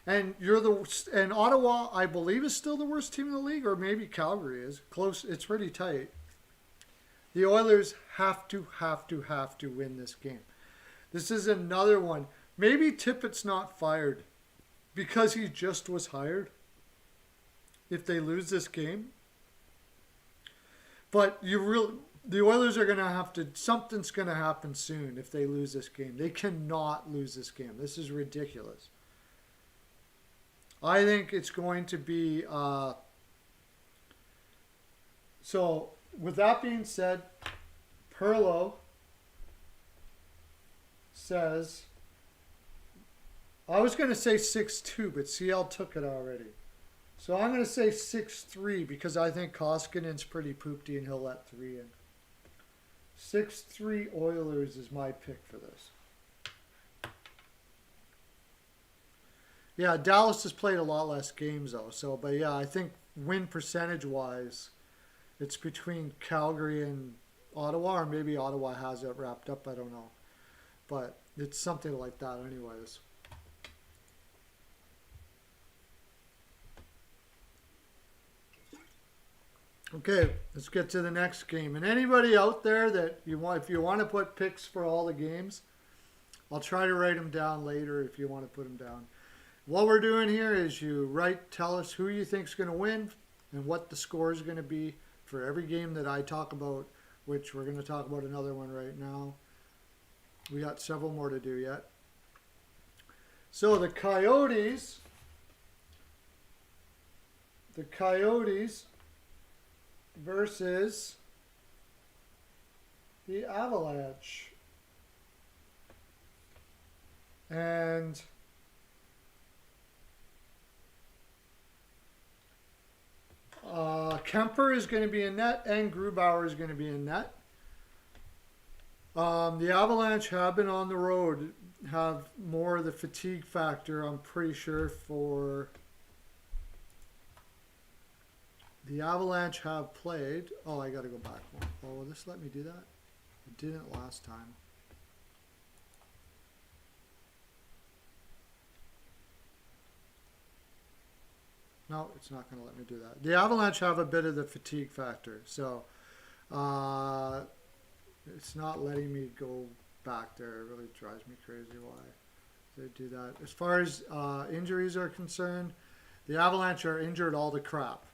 Speaker 1: And and Ottawa, I believe, is still the worst team in the league, or maybe Calgary is. Close. It's pretty tight. The Oilers have to win this game. This is another one. Maybe Tippett's not fired because he just was hired. If they lose this game, but the Oilers are going to have to. Something's going to happen soon if they lose this game. They cannot lose this game. This is ridiculous. I think it's going to be. So, with that being said, Pearlo says, I was going to say 6-2, but CL took it already. So I'm going to say 6-3 because I think Koskinen's pretty poopty and he'll let 3 in. 6-3 Oilers is my pick for this. Yeah, Dallas has played a lot less games though. So, but yeah, I think win percentage wise, it's between Calgary and Ottawa, or maybe Ottawa has it wrapped up. I don't know, but it's something like that, anyways. Okay, let's get to the next game. And anybody out there that if you want to put picks for all the games, I'll try to write them down later if you want to put them down. What we're doing here is tell us who you think is going to win and what the score is going to be for every game that I talk about, which we're going to talk about another one right now. We got several more to do yet. So the Coyotes versus the Avalanche. And Kemper is going to be in net and Grubauer is going to be in net. The Avalanche have been on the road, have more of the fatigue factor, I'm pretty sure, for... The Avalanche have played... Oh, I got to go back one. Oh, will this let me do that? It didn't last time. No, it's not going to let me do that. The Avalanche have a bit of the fatigue factor, so it's not letting me go back there. It really drives me crazy why they do that. As far as injuries are concerned, the Avalanche are injured all the crap.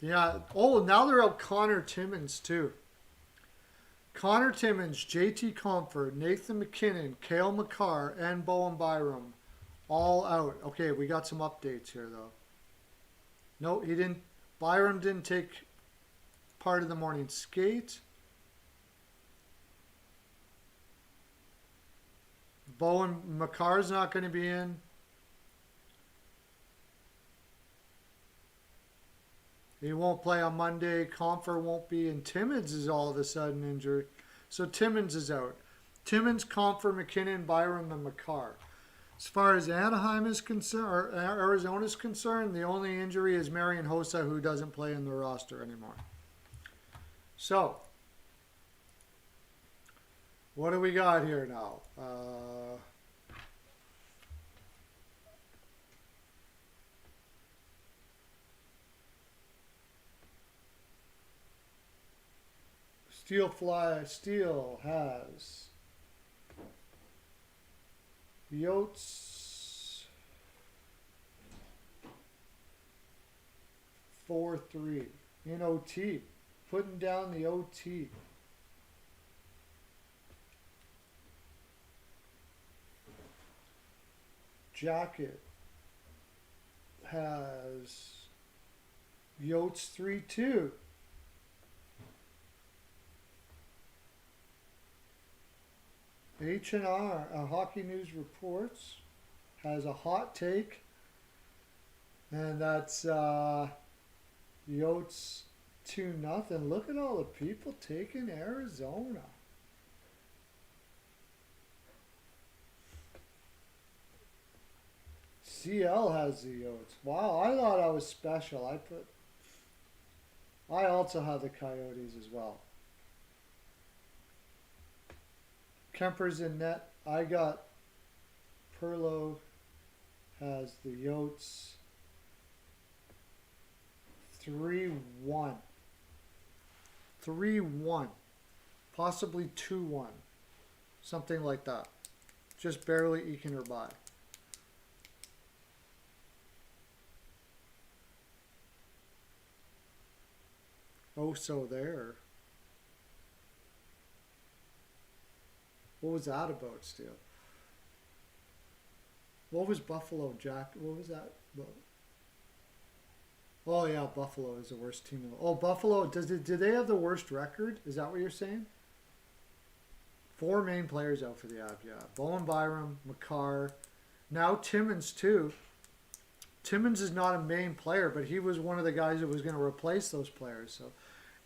Speaker 1: Yeah. Oh, now they're out Connor Timmins too. Connor Timmins, JT Comfort, Nathan McKinnon, Cale Makar, and Bowen Byram all out. Okay, we got some updates here though. No, he didn't. Byram didn't take part of the morning skate. Bowen Makar's not going to be in. He won't play on Monday. Comfer won't be, and Timmins is all of a sudden injured. So Timmins is out. Timmins, Comfer, McKinnon, Byram, and Makar. As far as Anaheim is concerned, or Arizona is concerned, the only injury is Marian Hossa, who doesn't play in the roster anymore. So, What do we got here now? Steel has Yotes 4-3 in OT, putting down the OT. Jacket has Yotes 3-2. H&R, Hockey News Reports, has a hot take, and that's Yotes 2-0. Look at all the people taking Arizona. CL has the Yotes. Wow, I thought I was special. I also have the Coyotes as well. Kemper's in net. I got Pearlo has the Yotes 3-1. 3-1. Possibly 2-1. Something like that. Just barely eking her by. Oh, so there. What was that about, Steele? What was Buffalo, Jack? What was that about? Oh, yeah, Buffalo is the worst team in the... Oh, Buffalo, do they have the worst record? Is that what you're saying? 4 main players out for the Avs, yeah. Bowen Byram, Makar. Now Timmins, too. Timmins is not a main player, but he was one of the guys that was going to replace those players. So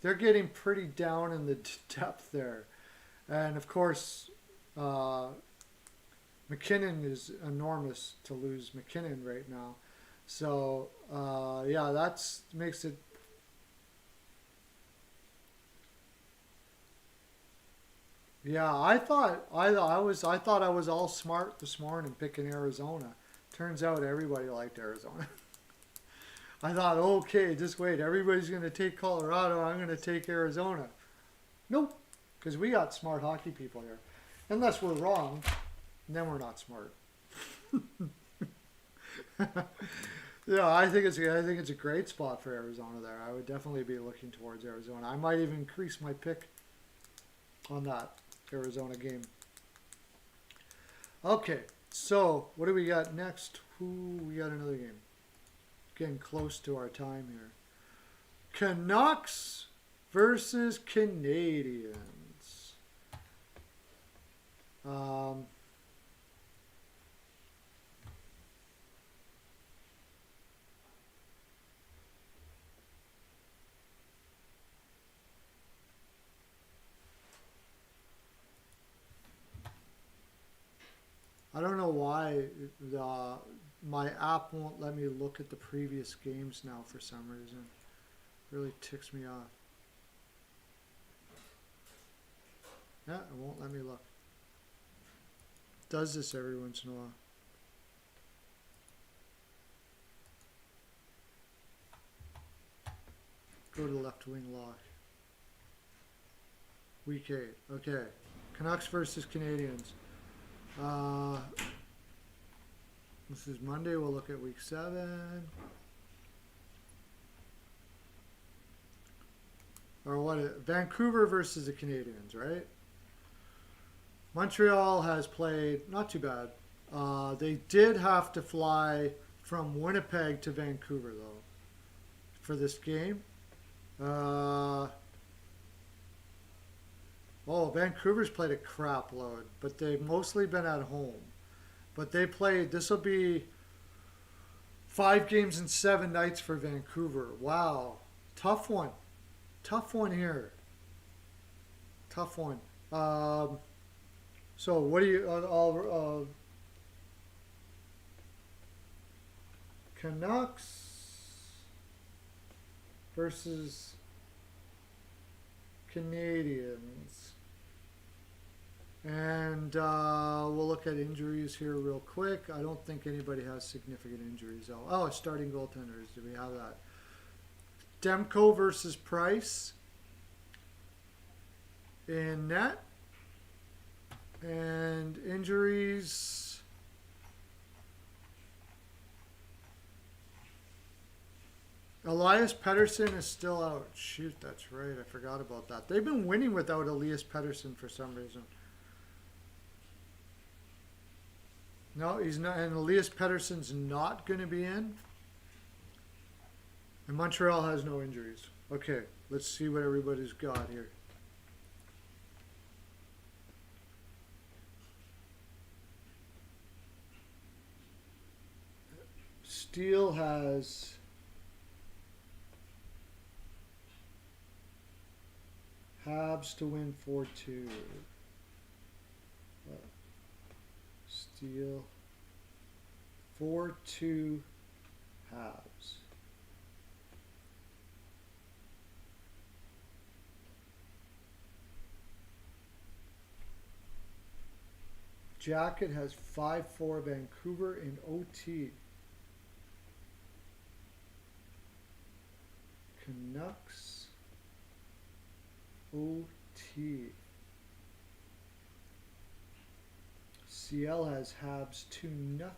Speaker 1: they're getting pretty down in the depth there. And, of course... McKinnon is enormous to lose McKinnon right now. So, yeah, that makes it... Yeah, I thought I was all smart this morning picking Arizona. Turns out everybody liked Arizona. I thought, okay, just wait. Everybody's going to take Colorado. I'm going to take Arizona. Nope, because we got smart hockey people here. Unless we're wrong, then we're not smart. Yeah, I think it's a great spot for Arizona there. I would definitely be looking towards Arizona. I might even increase my pick on that Arizona game. Okay, so what do we got next? We got another game. Getting close to our time here. Canucks versus Canadians. I don't know why my app won't let me look at the previous games now for some reason. It really ticks me off. Yeah, it won't let me look. Does this every once in a while. Go to left wing lock. Week 8. Okay. Canucks versus Canadians. This is Monday. We'll look at week 7. Or what? Vancouver versus the Canadians, right? Montreal has played not too bad. They did have to fly from Winnipeg to Vancouver, though, for this game. Vancouver's played a crap load, but they've mostly been at home. But they played, this will be 5 games in 7 nights for Vancouver. Wow. Tough one. Tough one here. Tough one. So what do you, Canucks versus Canadians. And we'll look at injuries here real quick. I don't think anybody has significant injuries. Oh, starting goaltenders. Do we have that? Demko versus Price in net. And injuries. Elias Pettersson is still out. Shoot, that's right. I forgot about that. They've been winning without Elias Pettersson for some reason. No, he's not. And Elias Pettersson's not going to be in. And Montreal has no injuries. Okay, let's see what everybody's got here. Steele has Habs to win 4-2. Steele 4-2 Habs. Jacket has 5-4 Vancouver in OT. Canucks OT. CL has Habs 2-0.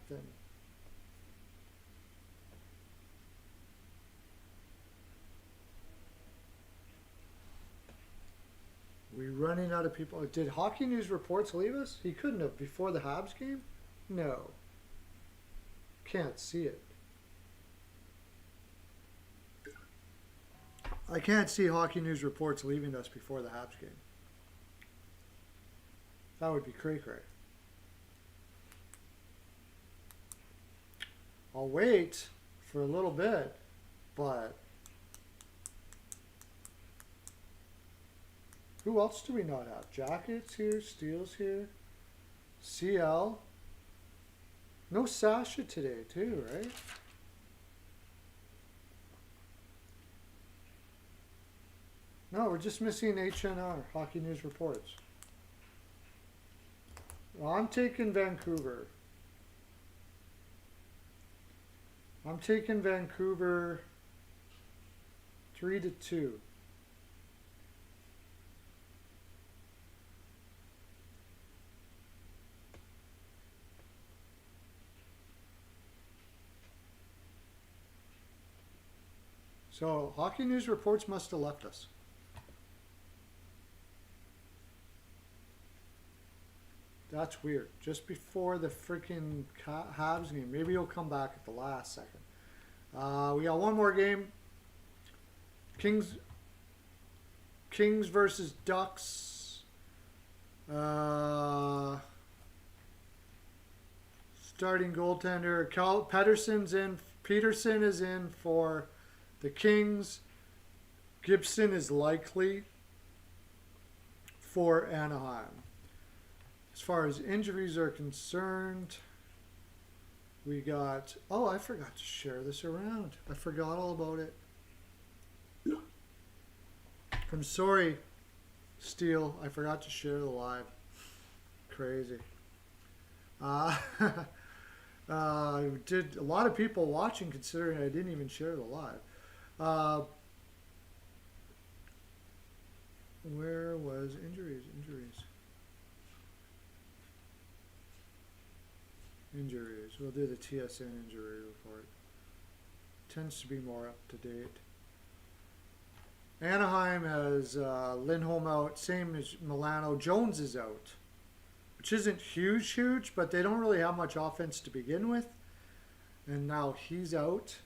Speaker 1: We running out of people. Did Hockey News Reports leave us? He couldn't have before the Habs game? No. Can't see it. I can't see Hockey News Reports leaving us before the Habs game. That would be cray-cray. I'll wait for a little bit, but who else do we not have? Jackets here, Steele's here, CL. No Sasha today too, right? No, we're just missing HNR, Hockey News Reports. Well, I'm taking Vancouver. I'm taking Vancouver 3-2. So, Hockey News Reports must have left us. That's weird. Just before the freaking Habs game. Maybe he'll come back at the last second. We got one more game. Kings versus Ducks. Starting goaltender. Peterson is in for the Kings. Gibson is likely for Anaheim. As far as injuries are concerned, we got... Oh, I forgot to share this around. I forgot all about it. I'm sorry, Steele. I forgot to share the live. Crazy. Did a lot of people watching considering I didn't even share the live. Where was injuries? Injuries. We'll do the TSN injury report. Tends to be more up to date. Anaheim has Lindholm out, same as Milano. Jones is out, which isn't huge, but they don't really have much offense to begin with. And now he's out.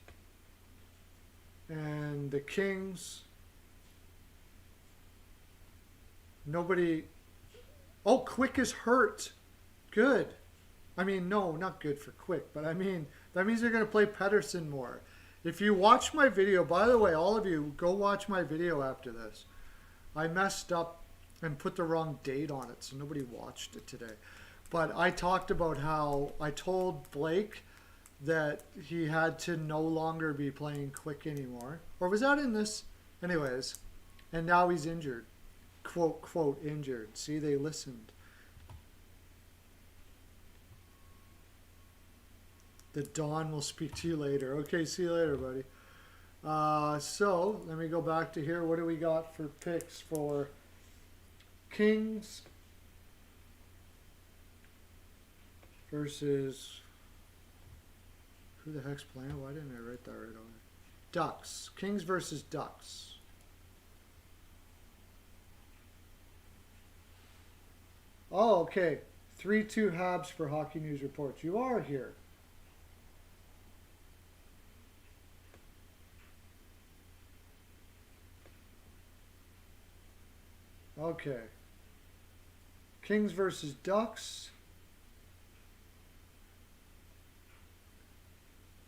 Speaker 1: And the Kings, nobody... Oh, Quick is hurt. Good. I mean, no, not good for Quick, but I mean, that means they're going to play Pettersson more. If you watch my video, by the way, all of you, go watch my video after this. I messed up and put the wrong date on it, so nobody watched it today. But I talked about how I told Blake that he had to no longer be playing Quick anymore. Or was that in this? Anyways, and now he's injured. Quote, injured. See, they listened. The Dawn will speak to you later. Okay, see you later, buddy. So let me go back to here. What do we got for picks for Kings versus who the heck's playing? Why didn't I write that right on it? Ducks. Kings versus Ducks. Oh, okay. 3-2 Habs for Hockey News Reports. You are here. Okay. Kings versus Ducks.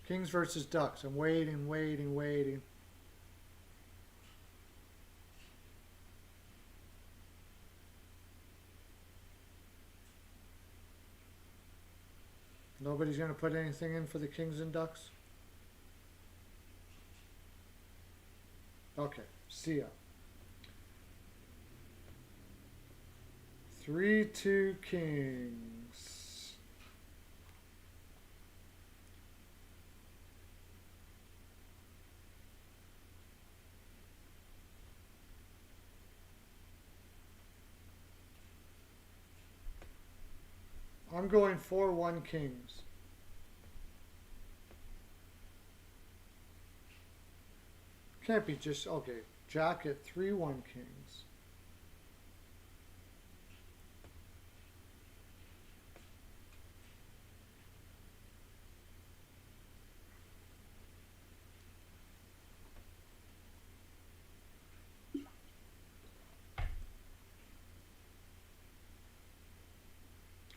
Speaker 1: Kings versus Ducks. I'm waiting. Nobody's going to put anything in for the Kings and Ducks? Okay. See ya. 3-2 Kings. I'm going 4-1 Kings. Can't be just, okay. Jacket 3-1 Kings.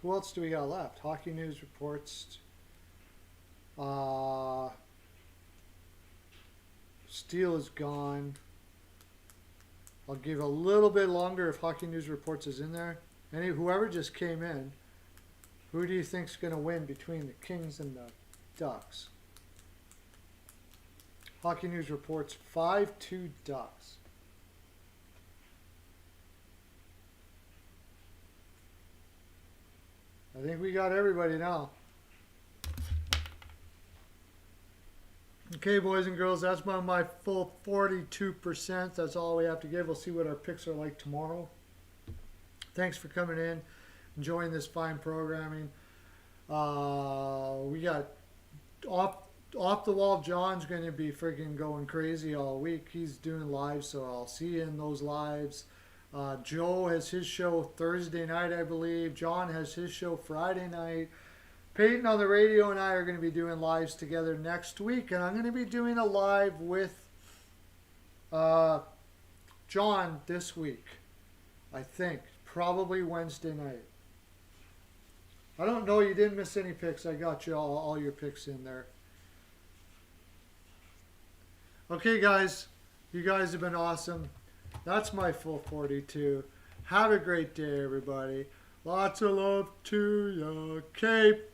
Speaker 1: Who else do we got left? Hockey News Reports. Steele is gone. I'll give a little bit longer if Hockey News Reports is in there. Whoever just came in, who do you think's going to win between the Kings and the Ducks? Hockey News Reports 5-2 Ducks. I think we got everybody now. Okay, boys and girls, that's my full 42%. That's all we have to give. We'll see what our picks are like tomorrow. Thanks for coming in, enjoying this fine programming. We got off the wall. John's going to be freaking going crazy all week. He's doing lives, so I'll see you in those lives. Joe has his show Thursday night, I believe. John has his show Friday night. Peyton on the radio and I are going to be doing lives together next week. And I'm going to be doing a live with John this week, I think. Probably Wednesday night. I don't know. You didn't miss any picks. I got you all your picks in there. Okay, guys. You guys have been awesome. That's my full 42. Have a great day, everybody. Lots of love to ya. Cape.